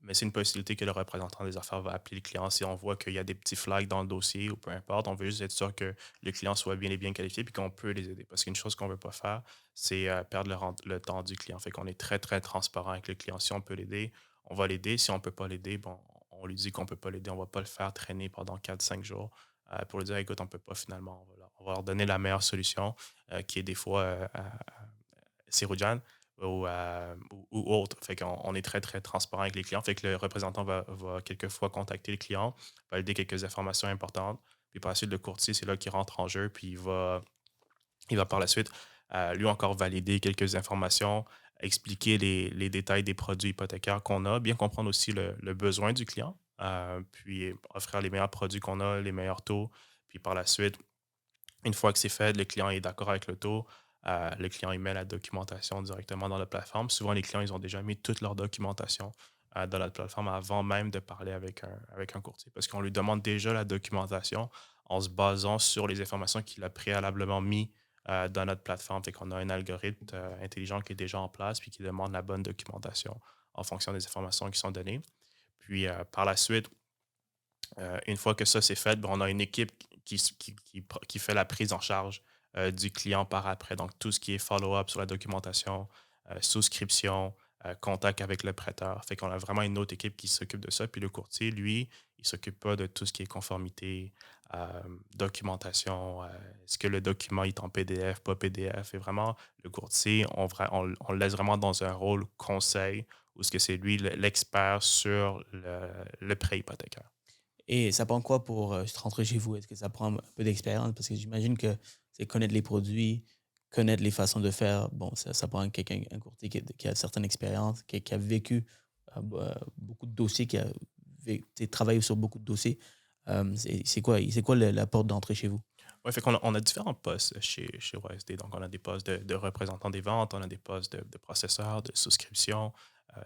Mais c'est une possibilité que le représentant des affaires va appeler le client si on voit qu'il y a des petits flags dans le dossier ou peu importe. On veut juste être sûr que le client soit bien et bien qualifié puis qu'on peut les aider. Parce qu'une chose qu'on ne veut pas faire, c'est perdre le temps du client. Fait qu'on est très, très transparent avec le client. Si on peut l'aider, on va l'aider. Si on ne peut pas l'aider, bon, on lui dit qu'on ne peut pas l'aider. On ne va pas le faire traîner pendant 4 5 jours pour lui dire, écoute, on ne peut pas finalement. On va leur donner la meilleure solution qui est des fois Sirojan ou autre. Fait qu'on est très, très transparent avec les clients. Fait que le représentant va quelquefois contacter le client, valider quelques informations importantes. Puis par la suite, le courtier, c'est là qu'il rentre en jeu. Puis il va par la suite, lui encore valider quelques informations, expliquer les détails des produits hypothécaires qu'on a, bien comprendre aussi le besoin du client, puis offrir les meilleurs produits qu'on a, les meilleurs taux. Puis par la suite, une fois que c'est fait, le client est d'accord avec le taux. Le client il met la documentation directement dans la plateforme. Souvent, les clients, ils ont déjà mis toute leur documentation dans la plateforme avant même de parler avec un courtier parce qu'on lui demande déjà la documentation en se basant sur les informations qu'il a préalablement mis dans notre plateforme. Fait qu'on a un algorithme intelligent qui est déjà en place puis qui demande la bonne documentation en fonction des informations qui sont données. Puis par la suite, une fois que ça c'est fait, ben, on a une équipe qui fait la prise en charge du client par après. Donc, tout ce qui est follow-up sur la documentation, souscription, contact avec le prêteur. Fait qu'on a vraiment une autre équipe qui s'occupe de ça. Puis le courtier, lui, il s'occupe pas de tout ce qui est conformité, documentation, est-ce que le document est en PDF, pas PDF. Et vraiment, le courtier, on le laisse vraiment dans un rôle conseil où ce que c'est lui l'expert sur le prêt hypothécaire. Et ça prend quoi pour rentrer chez vous? Est-ce que ça prend un peu d'expérience? Parce que j'imagine que c'est connaître les produits, connaître les façons de faire. Bon, ça prend quelqu'un, un courtier qui a certaine expérience, qui a vécu beaucoup de dossiers, travaillé sur beaucoup de dossiers. C'est quoi la porte d'entrée chez vous? Oui, fait qu'on a différents postes chez OSD. Donc, on a des postes de représentants des ventes, on a des postes de processeurs, de souscription,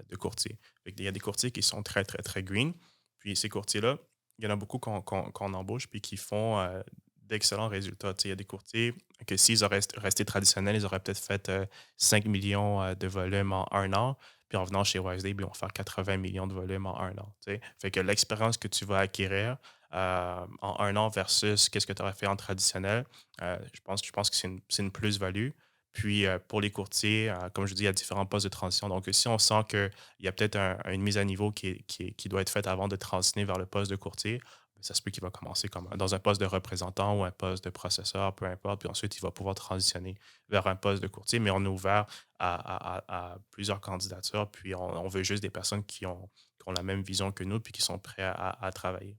de courtiers. Il y a des courtiers qui sont très, très, très green. Puis ces courtiers-là, il y en a beaucoup qu'on embauche puis qui font d'excellents résultats. Tu sais, il y a des courtiers que s'ils auraient resté traditionnels, ils auraient peut-être fait 5 millions de volume en 1 an. Puis en venant chez OSD, ils vont faire 80 millions de volume en 1 an. Tu sais. Fait que l'expérience que tu vas acquérir, en 1 an versus qu'est-ce que tu aurais fait en traditionnel. Je pense que c'est une plus-value. Puis pour les courtiers, comme je dis, il y a différents postes de transition. Donc, si on sent qu'il y a peut-être une mise à niveau qui doit être faite avant de transitionner vers le poste de courtier, ben, ça se peut qu'il va commencer comme dans un poste de représentant ou un poste de processeur, peu importe. Puis ensuite, il va pouvoir transitionner vers un poste de courtier. Mais on est ouvert à plusieurs candidatures. Puis on veut juste des personnes qui ont la même vision que nous puis qui sont prêts à travailler.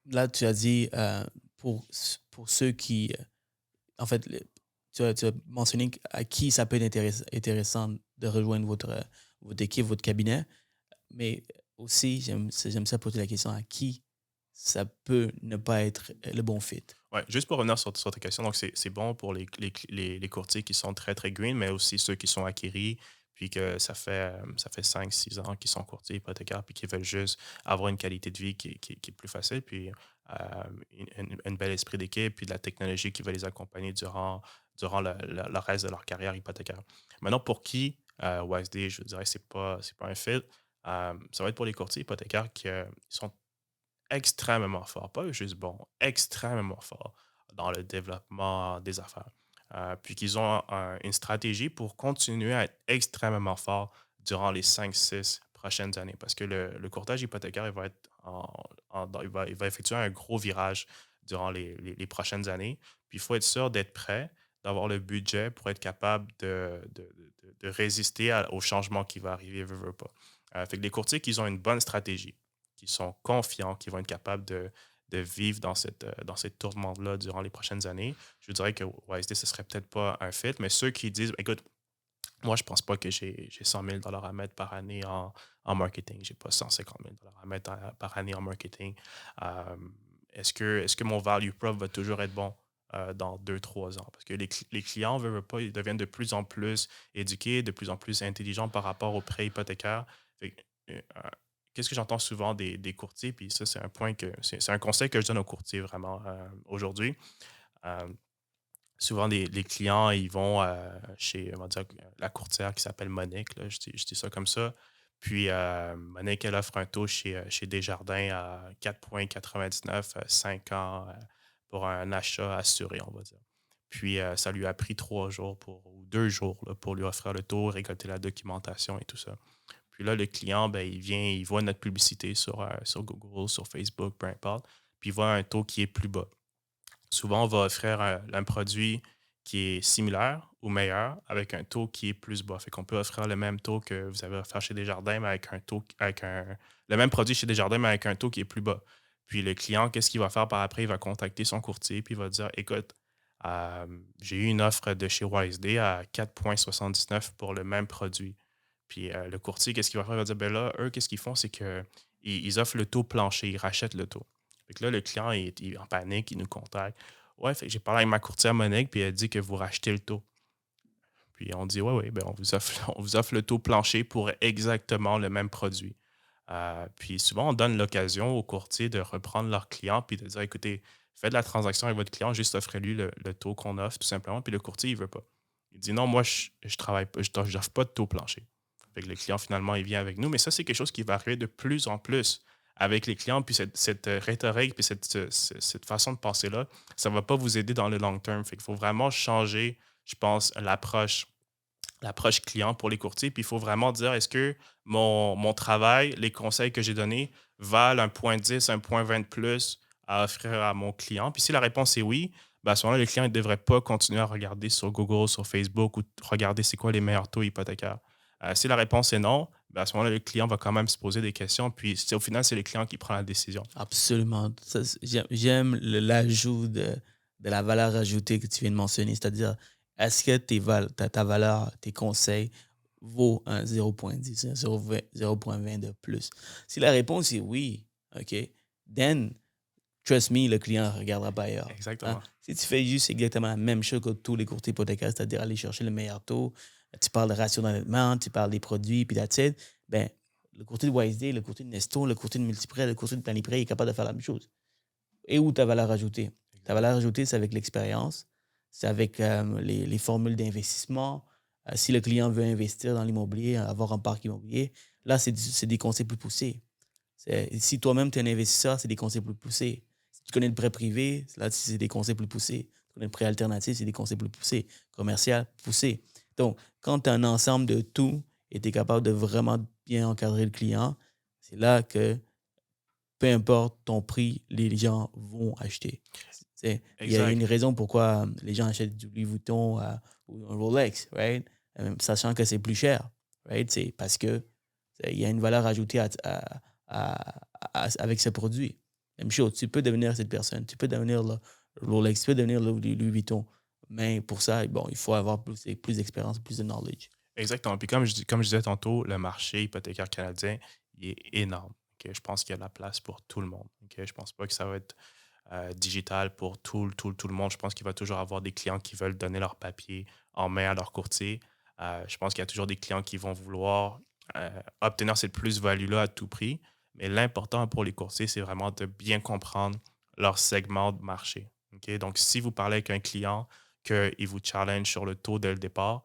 Là, tu as dit pour ceux qui. En fait, tu as mentionné à qui ça peut être intéressant de rejoindre votre équipe, votre cabinet. Mais aussi, j'aime ça poser la question à qui ça peut ne pas être le bon fit. Ouais, juste pour revenir sur ta question, donc c'est bon pour les courtiers qui sont très, très green, mais aussi ceux qui sont acquéris, puis que ça fait 5 6 ans qu'ils sont courtiers hypothécaires, puis qui veulent juste avoir une qualité de vie qui est plus facile, puis un bel esprit d'équipe, puis de la technologie qui va les accompagner durant le reste de leur carrière hypothécaire. Maintenant, pour qui YSD, je dirais, c'est pas un fit. Ça va être pour les courtiers hypothécaires qui sont extrêmement fort, pas juste bon, extrêmement fort dans le développement des affaires. Puis qu'ils ont une stratégie pour continuer à être extrêmement fort durant les 5 6 prochaines années. Parce que le courtage hypothécaire, il va être il va effectuer un gros virage durant les prochaines années. Puis il faut être sûr d'être prêt, d'avoir le budget pour être capable de résister au changement qui va arriver, veut pas. Fait que les courtiers qui ont une bonne stratégie, qui sont confiants, qui vont être capables de vivre dans cette tourmente-là durant les prochaines années, je dirais que YSD, ce serait peut-être pas un fit, mais ceux qui disent, écoute, moi, je pense pas que j'ai 100 000 à mettre par année en marketing. J'ai pas 150 000 à mettre par année en marketing. Euh, est-ce que mon value prop va toujours être bon dans 2, 3 ans? Parce que les clients, veulent pas, ils deviennent de plus en plus éduqués, de plus en plus intelligents par rapport aux prêts hypothécaires. Fait que, qu'est-ce que j'entends souvent des courtiers? Puis ça, c'est un point c'est un conseil que je donne aux courtiers vraiment aujourd'hui. Euh, Souvent, les clients, ils vont chez, on va dire, la courtière qui s'appelle Monique, là, je dis ça comme ça. Puis, Monique, elle offre un taux chez Desjardins à 4,99, 5 ans pour un achat assuré, on va dire. Puis, ça lui a pris 3 jours ou 2 jours là, pour lui offrir le taux, récolter la documentation et tout ça. Puis là, le client, ben, il vient, il voit notre publicité sur Google, sur Facebook, peu importe, puis il voit un taux qui est plus bas. Souvent, on va offrir un produit qui est similaire ou meilleur avec un taux qui est plus bas. Fait qu'on peut offrir le même taux que vous avez offert chez Desjardins, mais le même produit chez Desjardins, mais avec un taux qui est plus bas. Puis le client, qu'est-ce qu'il va faire par après? Il va contacter son courtier, puis il va dire, écoute, euh, j'ai eu une offre de chez YSD à 4,79 pour le même produit. Puis le courtier, qu'est-ce qu'il va faire? Il va dire, ben là, eux, qu'est-ce qu'ils font? C'est qu'ils offrent le taux plancher, ils rachètent le taux. Fait que là, le client est en panique, il nous contacte. Ouais, fait que j'ai parlé avec ma courtière Monique, puis elle dit que vous rachetez le taux. Puis on dit, ouais, ben on vous offre le taux plancher pour exactement le même produit. Puis souvent, on donne l'occasion aux courtiers de reprendre leur client, puis de dire, écoutez, faites la transaction avec votre client, juste offrez-lui le taux qu'on offre, tout simplement. Puis le courtier, il ne veut pas. Il dit, non, moi, je travaille pas, je n'offre pas de taux plancher. Fait que le client, finalement, il vient avec nous. Mais ça, c'est quelque chose qui va arriver de plus en plus avec les clients. Puis cette rhétorique, puis cette façon de penser-là, ça ne va pas vous aider dans le long terme. Fait qu'il faut vraiment changer, je pense, l'approche client pour les courtiers. Puis il faut vraiment dire, est-ce que mon travail, les conseils que j'ai donnés valent 1,10, 1,20 de plus à offrir à mon client? Puis si la réponse est oui, ben à ce moment-là, le client ne devrait pas continuer à regarder sur Google, sur Facebook ou regarder c'est quoi les meilleurs taux hypothécaires. Si la réponse est non, ben à ce moment-là, le client va quand même se poser des questions. Puis au final, c'est le client qui prend la décision. Absolument. J'aime l'ajout de la valeur ajoutée que tu viens de mentionner. C'est-à-dire, est-ce que ta valeur, tes conseils vaut un 0,10, un 0,20 de plus? Si la réponse est oui, OK, then, trust me, le client ne regardera pas ailleurs. Exactement. Si tu fais juste exactement la même chose que tous les courtiers hypothécaires, c'est-à-dire aller chercher le meilleur taux, tu parles de ratio d'endettement, tu parles des produits, puis that's it, ben, le courtier de YSD, le courtier de Nesto, le courtier de Multiprêt, le courtier de Planiprêt est capable de faire la même chose. Et où ta valeur ajoutée? Ta valeur ajoutée, c'est avec l'expérience, c'est avec les formules d'investissement. Si le client veut investir dans l'immobilier, avoir un parc immobilier, là, c'est des conseils plus poussés. Si toi-même, tu es un investisseur, c'est des conseils plus poussés. Si tu connais le prêt privé, là, c'est des conseils plus poussés. Tu connais le prêt alternatif, c'est des conseils plus poussés. Commercial, poussé. Donc, quand tu as un ensemble de tout et tu es capable de vraiment bien encadrer le client, c'est là que, peu importe ton prix, les gens vont acheter. Il y a une raison pourquoi les gens achètent du Louis Vuitton ou un Rolex, right? Sachant que c'est plus cher, right? C'est parce que il y a une valeur ajoutée avec ce produit. Même chose, tu peux devenir cette personne, tu peux devenir le Rolex, tu peux devenir le Louis Vuitton. Mais pour ça, bon, il faut avoir plus d'expérience, plus de knowledge. Exactement. Puis comme je disais tantôt, le marché hypothécaire canadien, il est énorme. Okay? Je pense qu'il y a de la place pour tout le monde. Okay? Je ne pense pas que ça va être digital pour tout le monde. Je pense qu'il va toujours avoir des clients qui veulent donner leur papier en main à leur courtier. Je pense qu'il y a toujours des clients qui vont vouloir obtenir cette plus-value-là à tout prix. Mais l'important pour les courtiers, c'est vraiment de bien comprendre leur segment de marché. Okay? Donc, si vous parlez avec un client qu'il vous challenge sur le taux dès le départ,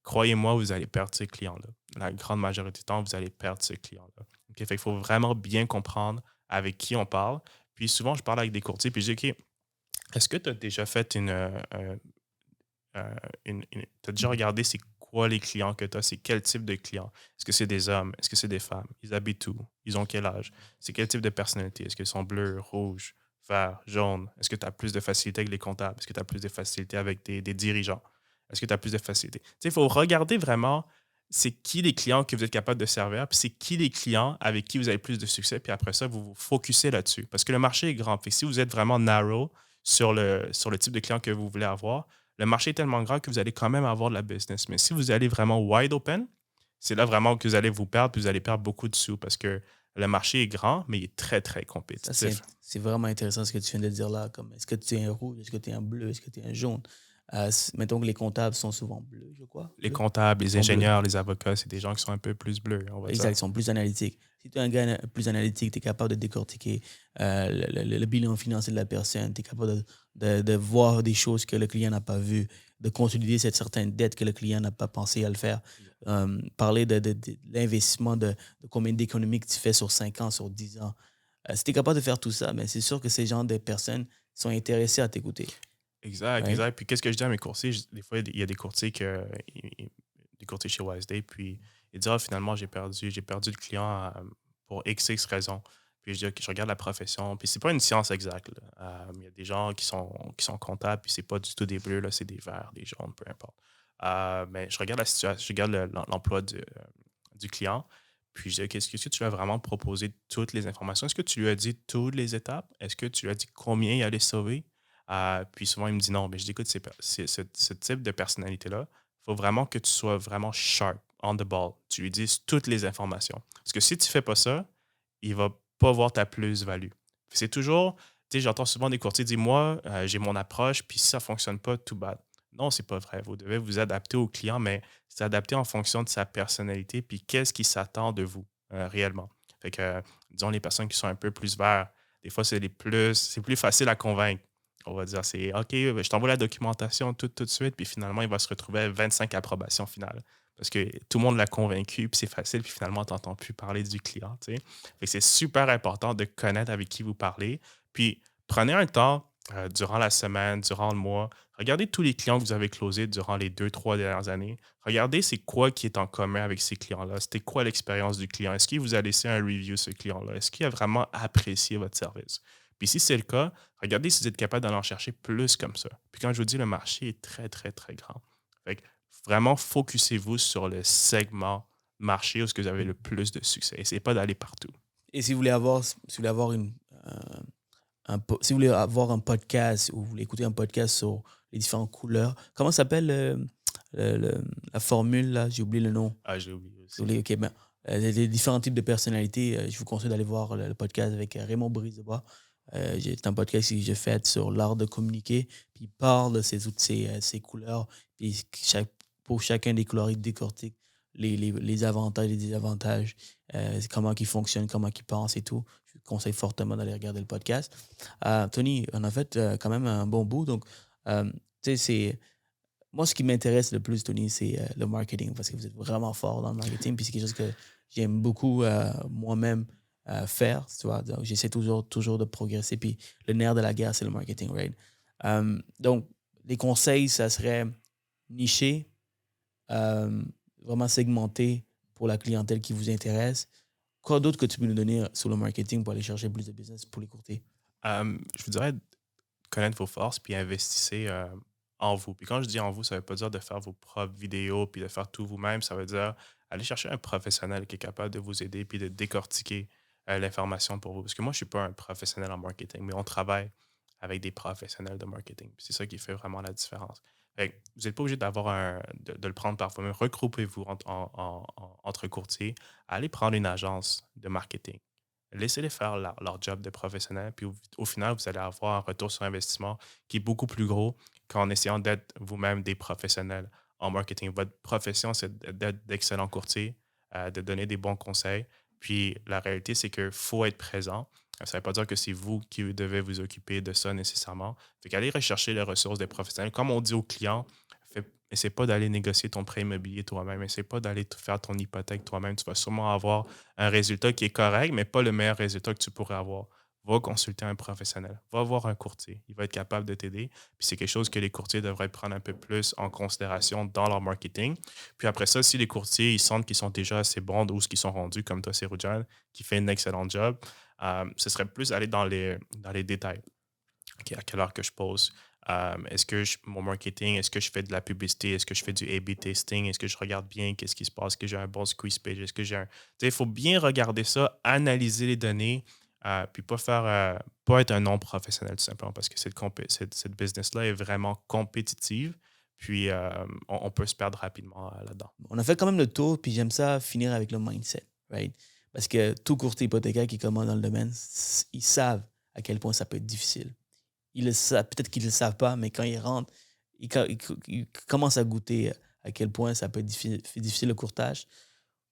croyez-moi, vous allez perdre ce client-là. La grande majorité du temps, vous allez perdre ce client-là. Okay? Fait qu'il faut vraiment bien comprendre avec qui on parle. Puis souvent, je parle avec des courtiers, puis je dis, OK, est-ce que tu as déjà fait t'as déjà regardé c'est quoi les clients que tu as? C'est quel type de clients? Est-ce que c'est des hommes? Est-ce que c'est des femmes? Ils habitent où? Ils ont quel âge? C'est quel type de personnalité? Est-ce qu'ils sont bleus, rouges, verts, jaunes? Est-ce que tu as plus de facilité avec les comptables? Est-ce que tu as plus de facilité avec des dirigeants? Est-ce que tu as plus de facilité? Tu sais, il faut regarder vraiment c'est qui les clients que vous êtes capable de servir, puis c'est qui les clients avec qui vous avez plus de succès, puis après ça, vous vous focussez là-dessus. Parce que le marché est grand. Fait que si vous êtes vraiment narrow sur le type de client que vous voulez avoir, le marché est tellement grand que vous allez quand même avoir de la business. Mais si vous allez vraiment wide open, c'est là vraiment que vous allez vous perdre, puis vous allez perdre beaucoup de sous parce que le marché est grand, mais il est très, très Ça, c'est compétitif. c'est vraiment intéressant ce que tu viens de dire là. Comme, est-ce que tu es un rouge? Est-ce que tu es un bleu? Est-ce que tu es un jaune? Mettons que les comptables sont souvent bleus, je crois. Les Bleus. comptables, Ils les sont bleus. ingénieurs, les avocats, c'est des gens qui sont un peu plus bleus, on va Exact, dire. ils sont plus analytiques. Si tu es un gars plus analytique, tu es capable de décortiquer le bilan financier de la personne, tu es capable de voir des choses que le client n'a pas vues, de consolider cette certaine dette que le client n'a pas pensé à le faire. Parler de l'investissement, de combien d'économies que tu fais sur 5 ans, sur 10 ans. Si tu es capable de faire tout ça, mais c'est sûr que ces gens de personnes sont intéressés à t'écouter. Exact, Right? exact. Puis qu'est-ce que je dis à mes courtiers? Des fois, il y a des courtiers des courtiers chez Wiseday, puis ils disent, ah, finalement, j'ai perdu le client pour XX raisons. Puis je dis, OK, je regarde la profession, puis c'est pas une science exacte, là. Il y a des gens qui sont comptables, puis c'est pas du tout des bleus, là, c'est des verts, des jaunes, peu importe. Mais je regarde la situation, je regarde l'emploi du client, puis je dis, OK, est-ce que tu lui as vraiment proposé toutes les informations? Est-ce que tu lui as dit toutes les étapes? Est-ce que tu lui as dit combien il allait sauver? Puis souvent, il me dit non. Mais je dis, écoute, ce type de personnalité-là, il faut vraiment que tu sois vraiment sharp, on the ball. Tu lui dises toutes les informations. Parce que si tu ne fais pas ça, il va pas voir ta plus-value. C'est toujours, tu sais, j'entends souvent des courtiers dire, moi, j'ai mon approche, puis si ça ne fonctionne pas, tout bad. Non, c'est pas vrai. Vous devez vous adapter au client, mais c'est adapté en fonction de sa personnalité, puis qu'est-ce qui s'attend de vous réellement. Fait que, disons, les personnes qui sont un peu plus verts, des fois, c'est plus facile à convaincre. On va dire, c'est OK, je t'envoie la documentation tout de suite, puis finalement, il va se retrouver à 25 approbations finales. Parce que tout le monde l'a convaincu, puis c'est facile, puis finalement, tu n'entends plus parler du client. Tu sais. Fait que c'est super important de connaître avec qui vous parlez. Puis prenez un temps durant la semaine, durant le mois. Regardez tous les clients que vous avez closés durant les 2, 3 dernières années. Regardez c'est quoi qui est en commun avec ces clients-là. C'était quoi l'expérience du client? Est-ce qu'il vous a laissé un review, ce client-là? Est-ce qu'il a vraiment apprécié votre service? Puis si c'est le cas, regardez si vous êtes capable d'en chercher plus comme ça. Puis quand je vous dis, le marché est très, très, très grand. Fait que vraiment, focussez-vous sur le segment marché où est-ce que vous avez le plus de succès. Essayez pas d'aller partout. Et si vous voulez avoir si vous voulez avoir un podcast ou vous voulez écouter un podcast sur les différentes couleurs, comment s'appelle la formule là? J'ai oublié le nom. Ah, j'ai oublié Si vous aussi. voulez, ok, ben, les différents types de personnalités, je vous conseille d'aller voir le podcast avec Raymond Brisebois. C'est un podcast que j'ai fait sur l'art de communiquer. Puis il parle de ces couleurs. Puis pour chacun des couleurs, il décortique les avantages et les désavantages, comment ils fonctionnent, comment ils pensent et tout. Je vous conseille fortement d'aller regarder le podcast. Tony, on a fait quand même un bon bout. Donc, tu sais, moi, ce qui m'intéresse le plus, Tony, c'est le marketing parce que vous êtes vraiment fort dans le marketing. Puis c'est quelque chose que j'aime beaucoup moi-même faire. Tu vois. Donc, j'essaie toujours de progresser. Puis le nerf de la guerre, c'est le marketing, right? Donc, les conseils, ça serait nicher, euh, vraiment segmenter pour la clientèle qui vous intéresse. Quoi d'autre que tu peux nous donner sur le marketing pour aller chercher plus de business pour les courtiers? Je vous dirais de connaître vos forces puis investissez en vous. Puis quand je dis en vous, ça ne veut pas dire de faire vos propres vidéos puis de faire tout vous-même. Ça veut dire aller chercher un professionnel qui est capable de vous aider puis de décortiquer l'information pour vous. Parce que moi, je ne suis pas un professionnel en marketing, mais on travaille avec des professionnels de marketing. Puis c'est ça qui fait vraiment la différence. Fait que vous n'êtes pas obligé de le prendre par vous-même. Regroupez-vous entre courtiers. Allez prendre une agence de marketing. Laissez-les faire leur job de professionnel, puis au final, vous allez avoir un retour sur investissement qui est beaucoup plus gros qu'en essayant d'être vous-même des professionnels en marketing. Votre profession, c'est d'être d'excellents courtiers, de donner des bons conseils. Puis la réalité, c'est qu'il faut être présent. Ça ne veut pas dire que c'est vous qui devez vous occuper de ça nécessairement. Fait qu'allez rechercher les ressources des professionnels. Comme on dit aux clients, essaie pas d'aller négocier ton prêt immobilier toi-même. Essaie pas d'aller faire ton hypothèque toi-même. Tu vas sûrement avoir un résultat qui est correct, mais pas le meilleur résultat que tu pourrais avoir. Va consulter un professionnel. Va voir un courtier. Il va être capable de t'aider. Puis c'est quelque chose que les courtiers devraient prendre un peu plus en considération dans leur marketing. Puis après ça, si les courtiers ils sentent qu'ils sont déjà assez bons ou ce qu'ils sont rendus, comme toi, c'est Rujan, qui fait un excellent job, ce serait plus aller dans les détails. OK, à quelle heure que je pose? Est-ce que mon marketing, est-ce que je fais de la publicité, est-ce que je fais du A/B testing, est-ce que je regarde bien qu'est-ce qui se passe, est-ce que j'ai un bon squeeze page, est-ce que j'ai un... Tu sais, il faut bien regarder ça, analyser les données, puis pas être un non-professionnel tout simplement parce que cette business-là est vraiment compétitive, puis on peut se perdre rapidement là-dedans. On a fait quand même le tour, puis j'aime ça finir avec le mindset, right? Parce que tout courtier hypothécaire qui commence dans le domaine, ils savent à quel point ça peut être difficile. Ils le savent, peut-être qu'ils ne le savent pas, mais quand ils rentrent, ils commencent à goûter à quel point ça peut être difficile le courtage.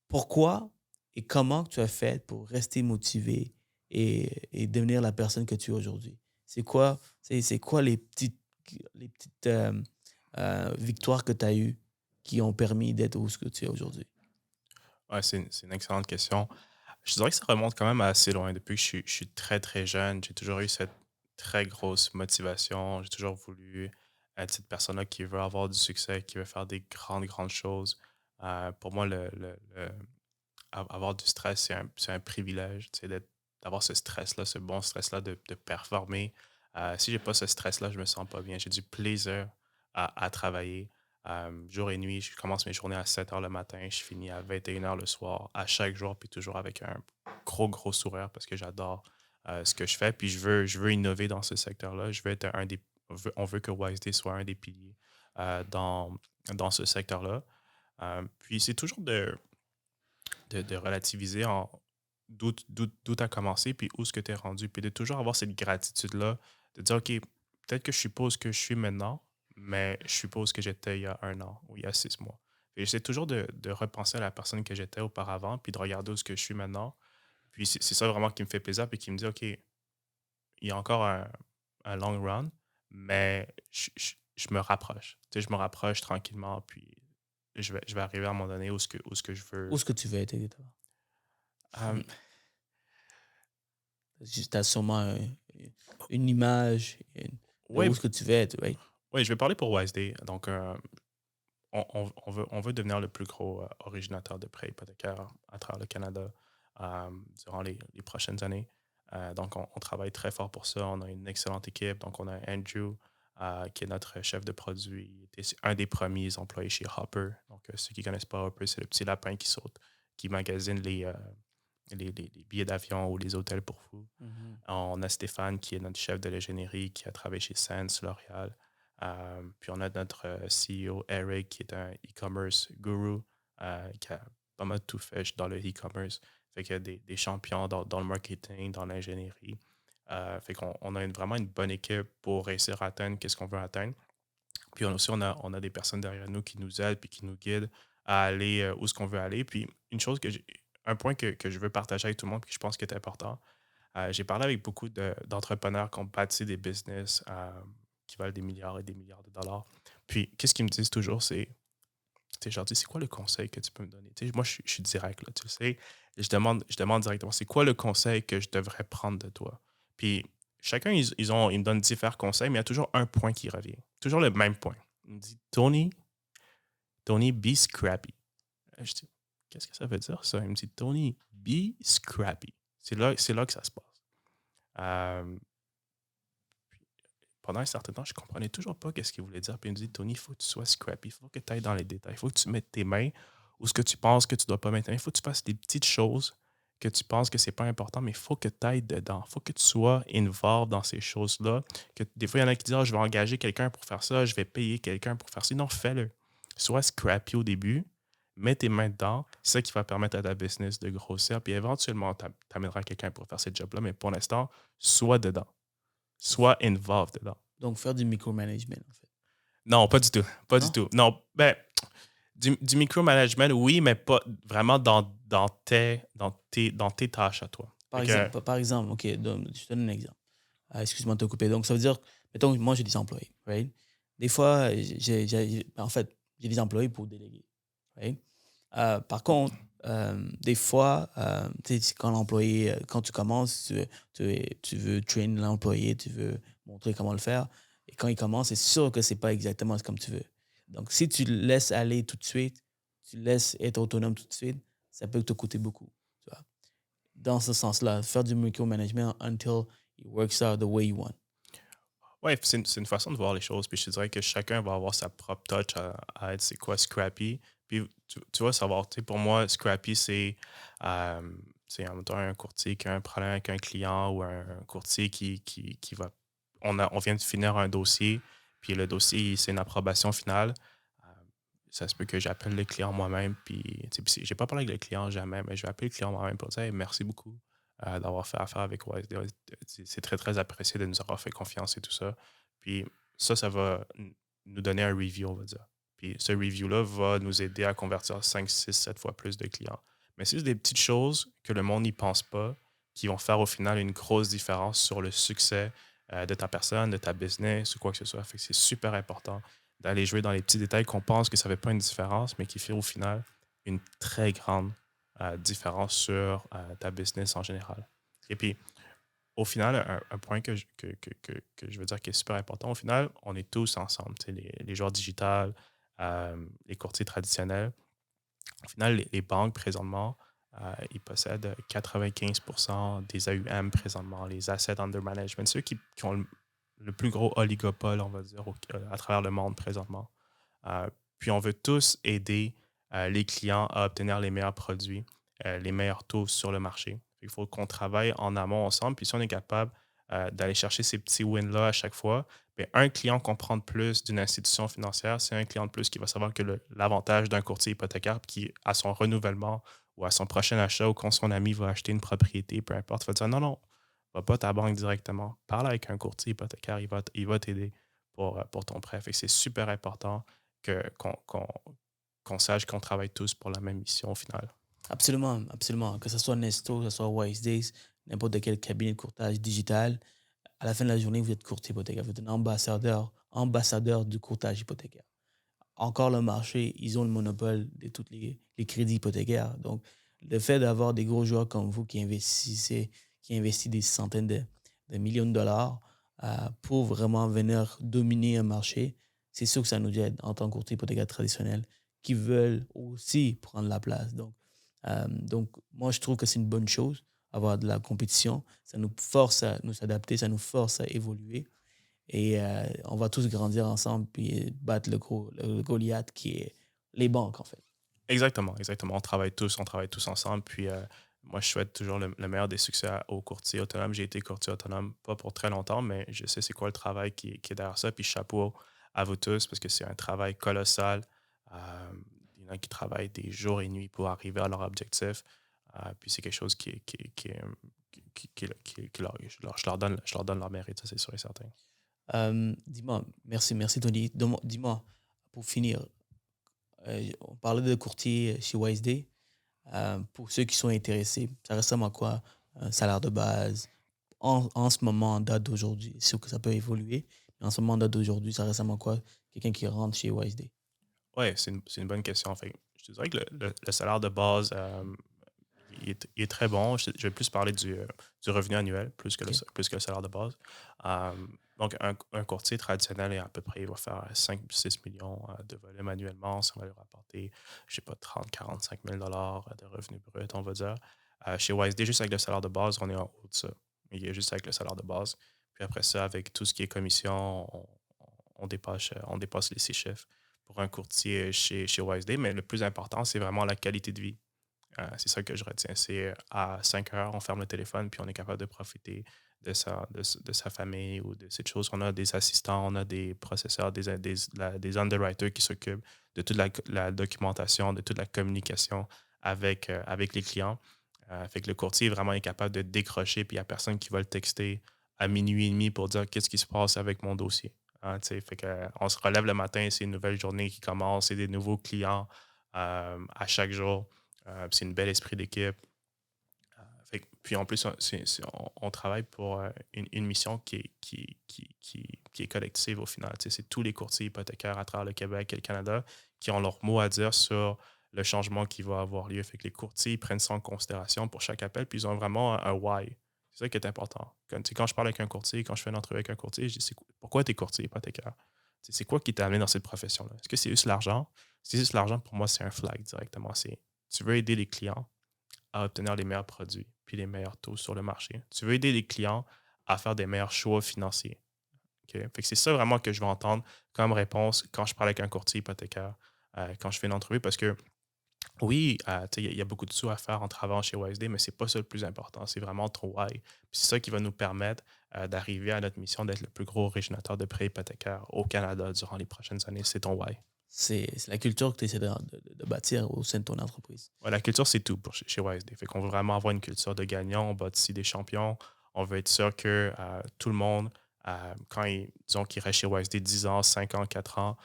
Pourquoi et comment tu as fait pour rester motivé et devenir la personne que tu es aujourd'hui? C'est quoi les petites victoires que tu as eues qui ont permis d'être où ce que tu es aujourd'hui? Ouais, c'est une excellente question. Je dirais que ça remonte quand même assez loin. Depuis que je suis très, très jeune, j'ai toujours eu cette très grosse motivation. J'ai toujours voulu être cette personne-là qui veut avoir du succès, qui veut faire des grandes, grandes choses. Pour moi, avoir du stress, c'est un privilège, tu sais, d'avoir ce stress-là, ce bon stress-là de performer. Si j'ai pas ce stress-là, je me sens pas bien. J'ai du plaisir à travailler. Jour et nuit, je commence mes journées à 7 heures le matin, je finis à 21 heures le soir, à chaque jour, puis toujours avec un gros, gros sourire parce que j'adore ce que je fais. Puis je veux innover dans ce secteur-là. Je veux être on veut que WiseDay soit un des piliers dans ce secteur-là. Puis c'est toujours de relativiser d'où tu as commencé, puis où est-ce que tu es rendu, puis de toujours avoir cette gratitude-là, de dire, OK, peut-être que je suppose que je suis maintenant, mais je suppose que j'étais il y a 1 an ou il y a 6 mois. Et j'essaie toujours de repenser à la personne que j'étais auparavant, puis de regarder où est-ce que je suis maintenant. Puis c'est ça vraiment qui me fait plaisir, puis qui me dit, OK, il y a encore un long run, mais je me rapproche. Tu sais, je me rapproche tranquillement, puis je vais arriver à un moment donné où ce que je Où veux. est-ce que tu veux être exactement? Euh, Tu as sûrement une image de où ouais, est-ce que tu veux être, right? Oui, je vais parler pour WiseDay. Donc, on veut devenir le plus gros originateur de prêts hypothécaires à travers le Canada durant les prochaines années. Donc, on travaille très fort pour ça. On a une excellente équipe. Donc, on a Andrew, qui est notre chef de produit. Il était un des premiers employés chez Hopper. Donc, ceux qui ne connaissent pas Hopper, c'est le petit lapin qui saute, qui magasine les billets d'avion ou les hôtels pour vous. Mhm. On a Stéphane, qui est notre chef de l'ingénierie, qui a travaillé chez Sense, L'Oréal. Puis on a notre CEO, Eric, qui est un e-commerce guru, qui a pas mal tout fait dans le e-commerce. Fait qu'il y a des champions dans le marketing, dans l'ingénierie. Fait qu'on a vraiment une bonne équipe pour réussir à atteindre ce qu'on veut atteindre. Puis on a des personnes derrière nous qui nous aident puis qui nous guident à aller où est-ce qu'on veut aller. Puis un point que je veux partager avec tout le monde et que je pense qui est important, j'ai parlé avec beaucoup d'entrepreneurs qui ont bâti des business qui valent des milliards et des milliards de dollars. Puis, qu'est-ce qu'ils me disent toujours, c'est, tu sais, je leur dis, c'est quoi le conseil que tu peux me donner? Tu sais, moi, je suis direct, là, tu le sais. Et je demande directement, c'est quoi le conseil que je devrais prendre de toi? Puis, chacun, ils me donnent différents conseils, mais il y a toujours un point qui revient. Toujours le même point. Il me dit, Tony, be scrappy. Je dis, qu'est-ce que ça veut dire, ça? Il me dit, Tony, be scrappy. C'est là que ça se passe. Euh, Pendant un certain temps, je ne comprenais toujours pas ce qu'il voulait dire. Puis il me dit, Tony, il faut que tu sois scrappy, il faut que tu ailles dans les détails, il faut que tu mettes tes mains où ce que tu penses que tu ne dois pas mettre. Il faut que tu fasses des petites choses que tu penses que ce n'est pas important, mais il faut que tu ailles dedans. Il faut que tu sois involved dans ces choses-là. Des fois, il y en a qui disent, je vais engager quelqu'un pour faire ça, je vais payer quelqu'un pour faire ça. Non, fais-le. Sois scrappy au début, mets tes mains dedans. C'est ça qui va permettre à ta business de grossir. Puis éventuellement, tu amèneras quelqu'un pour faire ce job-là. Mais pour l'instant, sois dedans. Sois involved dedans. Donc, faire du micromanagement, en fait. Non, pas du tout. Pas du Non? tout. Non, ben, du micromanagement, oui, mais pas vraiment dans tes tâches à toi. Fait que, Par exemple, OK, je te donne un exemple. Excuse-moi de te couper. Donc, ça veut dire, mettons, moi, j'ai des employés, right? Des fois, en fait, j'ai des employés pour déléguer, right? Par contre, des fois, tu sais, quand tu commences, tu veux train l'employé, tu veux montrer comment le faire. Et quand il commence, c'est sûr que c'est pas exactement comme tu veux. Donc, si tu le laisses aller tout de suite, tu le laisses être autonome tout de suite, ça peut te coûter beaucoup. Tu vois. Dans ce sens-là, faire du micromanagement until it works out the way you want. Ouais, c'est une façon de voir les choses. Puis je te dirais que chacun va avoir sa propre touch à être c'est quoi Scrappy. Puis tu vas savoir, tu sais, pour moi, Scrappy, c'est en même temps un courtier qui a un problème avec un client ou un courtier qui va. On vient de finir un dossier, puis le dossier, c'est une approbation finale. Euh, Ça se peut que j'appelle le client moi-même, puis tu sais, j'ai pas parlé avec le client jamais, mais je vais appeler le client moi-même pour dire Hey, merci beaucoup d'avoir fait affaire avec WISD. C'est très, très apprécié de nous avoir fait confiance et tout ça. Puis ça va nous donner un review, on va dire. Puis ce review-là va nous aider à convertir 5 6 7 fois plus de clients. Mais c'est juste des petites choses que le monde n'y pense pas qui vont faire au final une grosse différence sur le succès de ta personne, de ta business ou quoi que ce soit. Fait que c'est super important d'aller jouer dans les petits détails qu'on pense que ça ne fait pas une différence, mais qui fait au final une très grande différence sur ta business en général. Et puis, au final, un point que je veux dire qui est super important, au final, on est tous ensemble, tu sais, les joueurs digitales, les courtiers traditionnels. Au final, les banques présentement, ils possèdent 95% des AUM présentement, les assets under management, ceux qui ont le plus gros oligopole, on va dire, à travers le monde présentement. Euh, Puis on veut tous aider les clients à obtenir les meilleurs produits, les meilleurs taux sur le marché. Il faut qu'on travaille en amont ensemble. Puis si on est capable d'aller chercher ces petits wins-là à chaque fois, bien, un client comprend de plus d'une institution financière, c'est un client de plus qui va savoir que l'avantage d'un courtier hypothécaire qui, à son renouvellement ou à son prochain achat ou quand son ami va acheter une propriété, peu importe, va dire non, non, va pas à ta banque directement. Parle avec un courtier hypothécaire, il va t'aider pour ton prêt. Fait que c'est super important qu'on sache qu'on travaille tous pour la même mission au final. Absolument, absolument. Que ce soit Nesto, que ce soit Wise Days, n'importe quel cabinet de courtage digital, à la fin de la journée, vous êtes courtier hypothécaire. Vous êtes un ambassadeur du courtage hypothécaire. Encore le marché, ils ont le monopole de tous les crédits hypothécaires. Donc, le fait d'avoir des gros joueurs comme vous qui investissent des centaines de millions de dollars pour vraiment venir dominer un marché, c'est sûr que ça nous aide en tant que courtier hypothécaire traditionnel qui veulent aussi prendre la place. Donc, moi, je trouve que c'est une bonne chose, avoir de la compétition. Ça nous force à nous adapter, ça nous force à évoluer. Et on va tous grandir ensemble puis battre le Goliath qui est les banques, en fait. Exactement, exactement. On travaille tous ensemble. Puis moi, je souhaite toujours le meilleur des succès aux courtiers autonomes. J'ai été courtier autonome pas pour très longtemps, mais je sais c'est quoi le travail qui est derrière ça. Puis chapeau à vous tous parce que c'est un travail colossal. Euh, il y en a qui travaillent des jours et nuits pour arriver à leur objectif. Puis c'est quelque chose qui je leur donne leur mérite, ça c'est sûr et certain. Dis-moi, merci Tony. Dis-moi, pour finir, on parlait de courtier chez WiseDay. Pour ceux qui sont intéressés, ça ressemble à quoi un salaire de base en ce moment, en date d'aujourd'hui? C'est sûr que ça peut évoluer, mais en ce moment, en date d'aujourd'hui, ça ressemble à quoi quelqu'un qui rentre chez WiseDay? Oui, c'est une bonne question. En fait, je te dirais que le salaire de base, il est très bon. Je vais plus parler du revenu annuel OK. plus que le salaire de base. Euh, donc, un courtier traditionnel, est à peu près, il va faire 5 6 millions de volume annuellement. Ça va lui rapporter, je sais pas, 30 45 000 $ de revenus bruts, on va dire. Chez YSD, juste avec le salaire de base, on est en haut de ça. Il y a juste avec le salaire de base. Puis après ça, avec tout ce qui est commission, on dépasse les 6 chiffres pour un courtier chez YSD. Mais le plus important, c'est vraiment la qualité de vie. C'est ça que je retiens. C'est à 5 heures, on ferme le téléphone, puis on est capable de profiter de sa famille ou de cette chose. On a des assistants, on a des processeurs, des underwriters qui s'occupent de toute la documentation, de toute la communication avec les clients. Fait que le courtier vraiment est capable de décrocher, puis il n'y a personne qui va le texter à minuit et demi pour dire qu'est-ce qui se passe avec mon dossier. Hein, fait que, on se relève le matin, c'est une nouvelle journée qui commence, c'est des nouveaux clients à chaque jour. C'est une belle esprit d'équipe. Puis en plus, on travaille pour une mission qui est collective au final. Tu sais, c'est tous les courtiers hypothécaires à travers le Québec et le Canada qui ont leur mot à dire sur le changement qui va avoir lieu. Fait que les courtiers prennent ça en considération pour chaque appel, puis ils ont vraiment un why. C'est ça qui est important. Quand je parle avec un courtier, quand je fais une entrevue avec un courtier, je dis pourquoi tu es courtier hypothécaire? C'est quoi qui t'a amené dans cette profession-là? Est-ce que c'est juste l'argent? Si c'est juste l'argent, pour moi, c'est un flag directement. Tu veux aider les clients à obtenir les meilleurs produits puis les meilleurs taux sur le marché. Tu veux aider les clients à faire des meilleurs choix financiers. OK? Fait que c'est ça vraiment que je vais entendre comme réponse quand je parle avec un courtier hypothécaire, quand je fais une entrevue parce que oui, tu sais, il y a beaucoup de sous à faire en travaillant chez YSD, mais c'est pas ça le plus important. C'est vraiment ton why. Puis c'est ça qui va nous permettre d'arriver à notre mission d'être le plus gros originateur de prêts hypothécaires au Canada durant les prochaines années. C'est ton why. C'est la culture que tu essaies de bâtir au sein de ton entreprise. Ouais, la culture, c'est tout pour chez YSD. Fait qu'on veut vraiment avoir une culture de gagnant. On bâtit des champions. On veut être sûr que tout le monde, disons qu'il reste chez YSD 10 ans, 5 ans, 4 ans,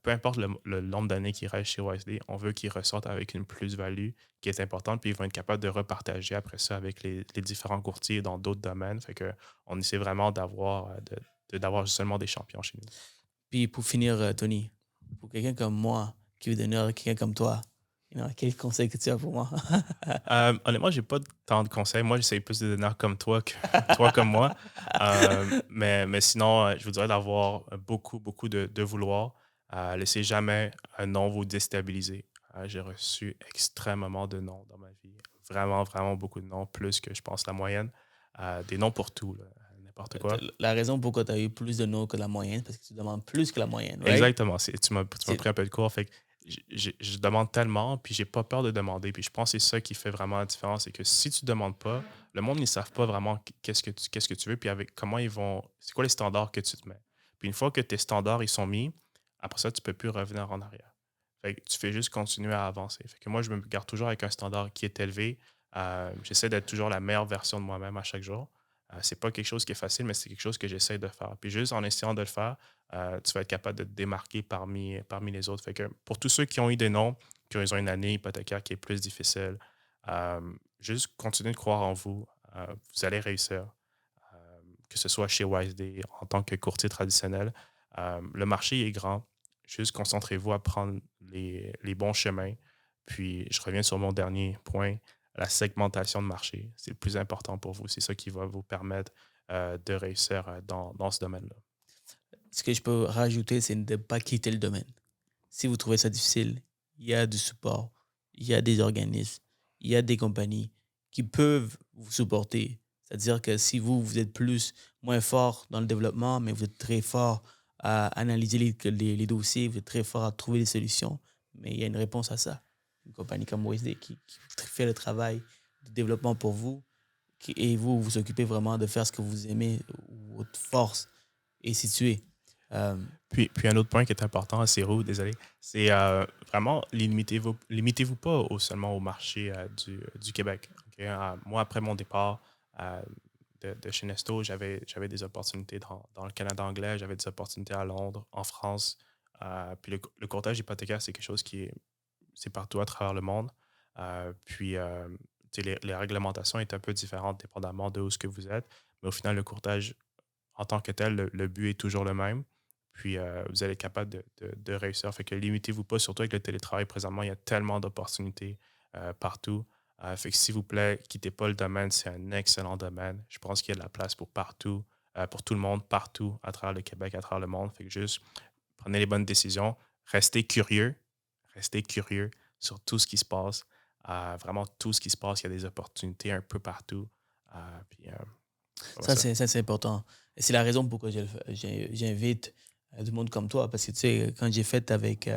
peu importe le nombre d'années qu'il reste chez YSD, on veut qu'ils ressortent avec une plus-value qui est importante, puis ils vont être capables de repartager après ça avec les différents courtiers dans d'autres domaines. Fait que on essaie vraiment d'avoir seulement des champions chez nous. Puis pour finir, Tony, pour quelqu'un comme moi qui veut devenir quelqu'un comme toi, quel conseil que tu as pour moi? Honnêtement, j'ai pas tant de conseils. Moi, j'essaie plus de devenir comme toi que toi comme moi. Mais sinon, je vous dirais d'avoir beaucoup, beaucoup de vouloir. Laissez jamais un non vous déstabiliser. J'ai reçu extrêmement de noms dans ma vie. Vraiment, vraiment beaucoup de noms, plus que je pense la moyenne. Des noms pour tout, là, n'importe quoi. La raison pourquoi tu as eu plus de noms que la moyenne, parce que tu demandes plus que la moyenne, right? Exactement. Tu m'as pris un peu de cours. Fait que je demande tellement, puis j'ai pas peur de demander. Puis je pense que c'est ça qui fait vraiment la différence. C'est que si tu demandes pas, le monde, ils ne savent pas vraiment qu'est-ce que tu veux, puis avec comment ils vont. C'est quoi les standards que tu te mets. Puis une fois que tes standards ils sont mis, après ça, tu peux plus revenir en arrière. Fait que tu fais juste continuer à avancer. Fait que moi, je me garde toujours avec un standard qui est élevé. J'essaie d'être toujours la meilleure version de moi-même à chaque jour. C'est pas quelque chose qui est facile, mais c'est quelque chose que j'essaie de faire. Puis juste en essayant de le faire, tu vas être capable de te démarquer parmi les autres. Fait que pour tous ceux qui ont eu des noms, qui ont une année hypothécaire qui est plus difficile, juste continuez de croire en vous. Vous allez réussir. Que ce soit chez YSD, en tant que courtier traditionnel. Le marché est grand. Juste concentrez-vous à prendre les bons chemins. Puis, je reviens sur mon dernier point, la segmentation de marché. C'est le plus important pour vous. C'est ça qui va vous permettre de réussir dans ce domaine-là. Ce que je peux rajouter, c'est de ne pas quitter le domaine. Si vous trouvez ça difficile, il y a du support, il y a des organismes, il y a des compagnies qui peuvent vous supporter. C'est-à-dire que si vous êtes moins fort dans le développement, mais vous êtes très fort à analyser les dossiers, vous êtes très fort à trouver des solutions, mais il y a une réponse à ça. Une compagnie comme OSD qui fait le travail de développement pour vous et vous vous occupez vraiment de faire ce que vous aimez, où votre force est située. Puis un autre point qui est important, c'est désolé, c'est vraiment limitez-vous pas seulement au marché du Québec. OK? Moi, après mon départ de chez Nesto, j'avais des opportunités dans le Canada anglais, j'avais des opportunités à Londres, en France. Puis le courtage hypothécaire, c'est quelque chose c'est partout à travers le monde. Puis tu sais, les réglementations sont un peu différentes dépendamment de où ce que vous êtes. Mais au final, le courtage, en tant que tel, le but est toujours le même. Puis vous allez être capable de réussir. Fait que limitez-vous pas, surtout avec le télétravail présentement, il y a tellement d'opportunités partout. Fait que s'il vous plaît, quittez pas le domaine, c'est un excellent domaine. Je pense qu'il y a de la place pour partout, pour tout le monde, partout, à travers le Québec, à travers le monde. Fait que juste prenez les bonnes décisions, restez curieux sur tout ce qui se passe. Vraiment tout ce qui se passe, il y a des opportunités un peu partout. Puis, Ça, c'est important. Et c'est la raison pourquoi j'invite du monde comme toi. Parce que, tu sais, quand j'ai fait avec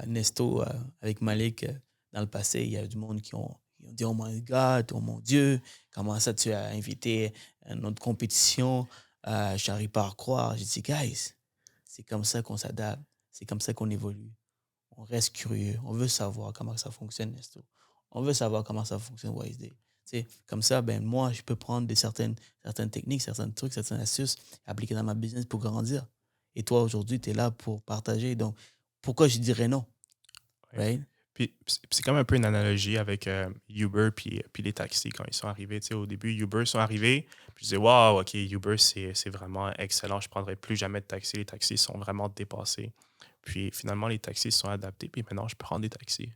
Nesto, avec Malik, dans le passé, il y a du monde qui ont dit, oh my God, oh mon Dieu, comment ça tu as invité à notre compétition? Je n'arrive pas à croire. J'ai dit, guys, c'est comme ça qu'on s'adapte. C'est comme ça qu'on évolue. On reste curieux. On veut savoir comment ça fonctionne, Nesto. On veut savoir comment ça fonctionne, YSD. Tu sais, comme ça, ben, moi, je peux prendre certaines techniques, certains trucs, certaines astuces, appliquer dans ma business pour grandir. Et toi, aujourd'hui, tu es là pour partager. Donc, pourquoi je dirais non? ouais. Right? Puis c'est comme un peu une analogie avec Uber puis les taxis quand ils sont arrivés. Tu sais, au début, Uber sont arrivés. Puis je disais, waouh, OK, Uber, c'est vraiment excellent. Je ne prendrai plus jamais de taxi. Les taxis sont vraiment dépassés. Puis finalement, les taxis se sont adaptés. Puis maintenant, je peux prendre des taxis.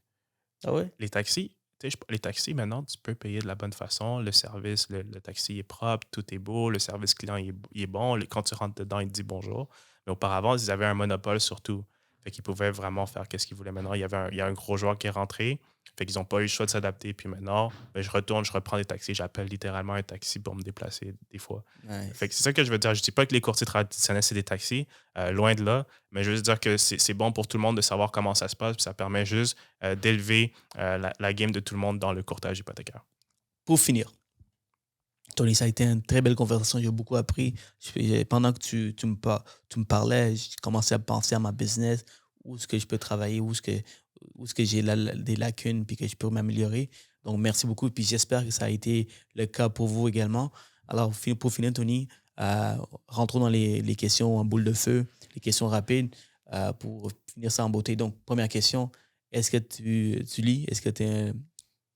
Ah ouais? Les taxis, tu sais, les taxis, maintenant, tu peux payer de la bonne façon. Le service, le taxi est propre, tout est beau. Le service client il est bon. Quand tu rentres dedans, il te dit bonjour. Mais auparavant, ils avaient un monopole sur tout. Fait qu'ils pouvaient vraiment faire ce qu'ils voulaient. Maintenant, il y a un gros joueur qui est rentré. Fait qu'ils n'ont pas eu le choix de s'adapter. Puis maintenant, je retourne, je reprends des taxis. J'appelle littéralement un taxi pour me déplacer des fois. Nice. Fait que c'est ça que je veux dire. Je dis pas que les courtiers traditionnels, c'est des taxis. Loin de là. Mais je veux dire que c'est bon pour tout le monde de savoir comment ça se passe. Puis ça permet juste d'élever la game de tout le monde dans le courtage hypothécaire. Pour finir, Tony, ça a été une très belle conversation. J'ai beaucoup appris. Pendant que tu me parlais, j'ai commencé à penser à ma business, où est-ce que je peux travailler, où est-ce que j'ai des lacunes puis que je peux m'améliorer. Donc, merci beaucoup. Puis j'espère que ça a été le cas pour vous également. Alors, pour finir, Tony, rentrons dans les questions en boule de feu, les questions rapides pour finir ça en beauté. Donc, première question, est-ce que tu lis? Est-ce que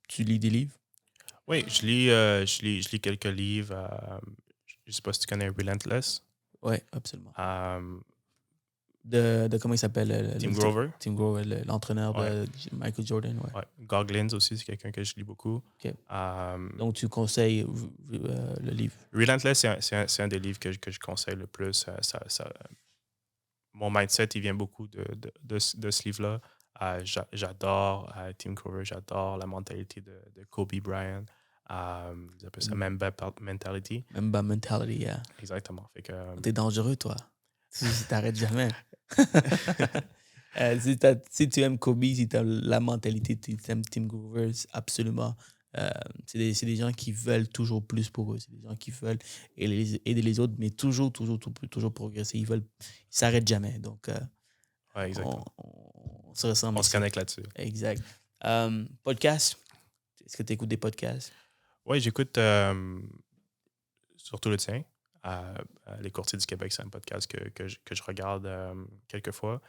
tu lis des livres? Oui, je lis quelques livres. Je ne sais pas si tu connais Relentless. Oui, absolument. Euh, De comment il s'appelle? Tim Grover. Tim Grover, l'entraîneur de Michael Jordan. Ouais. Goggins aussi, c'est quelqu'un que je lis beaucoup. Okay. Donc, tu conseilles le livre? Relentless, c'est un des livres que je conseille le plus. Mon mindset, il vient beaucoup de ce livre-là. J'adore Tim Grover, j'adore la mentalité de Kobe Bryant. Ils appellent ça Mamba Mentality. Mamba Mentality, yeah. Exactement. T'es dangereux, toi. Tu t'arrêtes jamais. Si tu aimes Kobe, si tu aimes la mentalité, tu aimes Tim Grover, absolument. C'est des gens qui veulent toujours plus pour eux. C'est des gens qui veulent aider les autres, mais toujours progresser. Ils s'arrêtent jamais. Donc, exactement. on se ressemble. On se connecte là-dessus. Exact. Podcast, est-ce que tu écoutes des podcasts? Oui, j'écoute surtout le tien. Les Courtiers du Québec, c'est un podcast que je regarde quelques fois.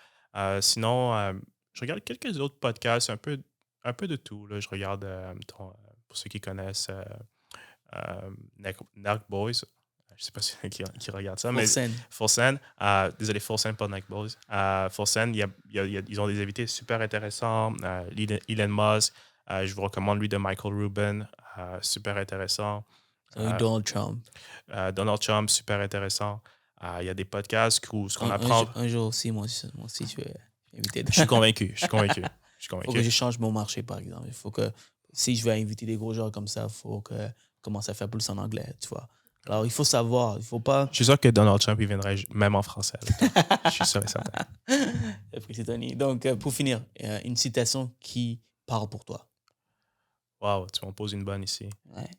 Sinon, je regarde quelques autres podcasts, un peu de tout. Là. Je regarde, pour ceux qui connaissent, Narc Boys. Je ne sais pas si qui regarde ça. Full Send. Désolé, Full Send, pas Narc Boys. Full Send, ils ont des invités super intéressants. Elon Musk. Je vous recommande lui de Michael Rubin. Super intéressant. Donald Trump. Donald Trump, super intéressant. Il y a des podcasts où ce qu'on apprend. Un jour aussi, moi aussi, je vais inviter. Je suis convaincu. Il faut que je change mon marché, par exemple. Il faut que, si je veux inviter des gros joueurs comme ça, il faut que je commence à faire plus en anglais, tu vois. Alors, il faut savoir, il faut pas... Je suis sûr que Donald Trump, il viendrait même en français. Je suis sûr et certain. Apprécie, Tony. Donc, pour finir, une citation qui parle pour toi. Wow, tu m'en poses une bonne ici. Ouais.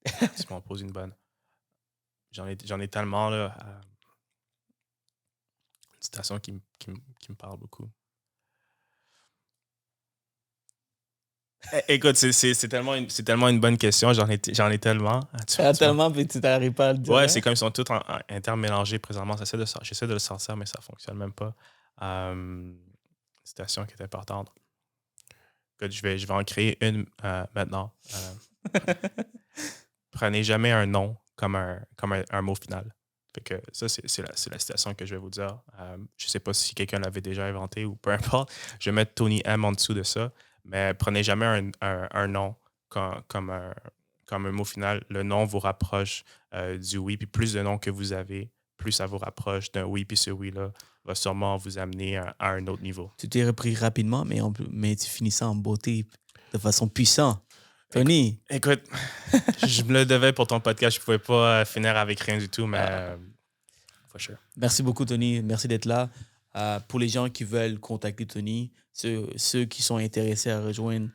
Tu m'en poses une bonne. J'en ai tellement, là. Une citation qui me parle beaucoup. Écoute, c'est tellement une bonne question. J'en ai tellement. Tellement, puis tu n'arrives pas à le dire. Ouais, c'est comme ils sont tous intermélangés présentement. J'essaie de le sortir, mais ça ne fonctionne même pas. Citation qui est importante. Écoute, je vais en créer une maintenant. Prenez jamais un nom comme un mot final. Fait que ça, c'est la citation que je vais vous dire. Je ne sais pas si quelqu'un l'avait déjà inventé ou peu importe. Je vais mettre Tony M en dessous de ça. Mais prenez jamais un nom comme un mot final. Le nom vous rapproche du oui. Puis plus de noms que vous avez, plus ça vous rapproche d'un oui. Puis ce oui-là va sûrement vous amener à un autre niveau. Tu t'es repris rapidement, mais tu finis ça en beauté de façon puissante. Tony. Écoute, je me le devais pour ton podcast. Je ne pouvais pas finir avec rien du tout, mais for sure. Merci beaucoup, Tony. Merci d'être là. Pour les gens qui veulent contacter Tony, ceux qui sont intéressés à rejoindre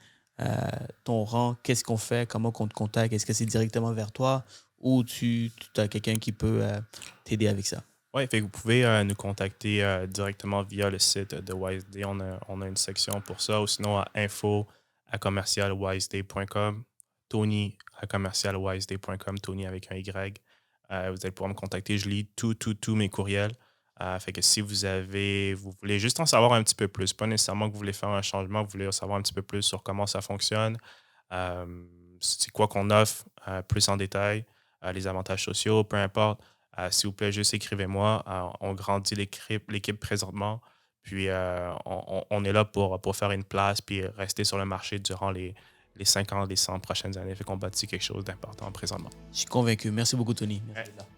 ton rang, qu'est-ce qu'on fait? Comment on te contacte? Est-ce que c'est directement vers toi ou tu as quelqu'un qui peut t'aider avec ça? Oui, vous pouvez nous contacter directement via le site de WiseDay. On a une section pour ça. Ou sinon à info@wiseday.com. Tony@wiseday.com. Tony avec un Y. Vous allez pouvoir me contacter. Je lis tous mes courriels. Fait que si vous voulez juste en savoir un petit peu plus, pas nécessairement que vous voulez faire un changement, vous voulez en savoir un petit peu plus sur comment ça fonctionne, c'est quoi qu'on offre plus en détail, les avantages sociaux, peu importe, s'il vous plaît, juste écrivez-moi. On grandit l'équipe présentement, puis on est là pour faire une place puis rester sur le marché durant les 5 ans, les 100 prochaines années. Fait qu'on bâtit quelque chose d'important présentement. Je suis convaincu. Merci beaucoup, Tony.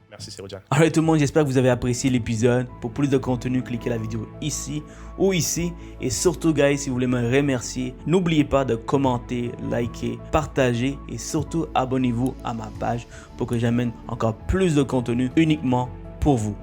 Merci. Merci, Cyrodian. Alright tout le monde, j'espère que vous avez apprécié l'épisode. Pour plus de contenu, cliquez la vidéo ici ou ici. Et surtout, guys, si vous voulez me remercier, n'oubliez pas de commenter, liker, partager et surtout abonnez-vous à ma page pour que j'amène encore plus de contenu uniquement pour vous.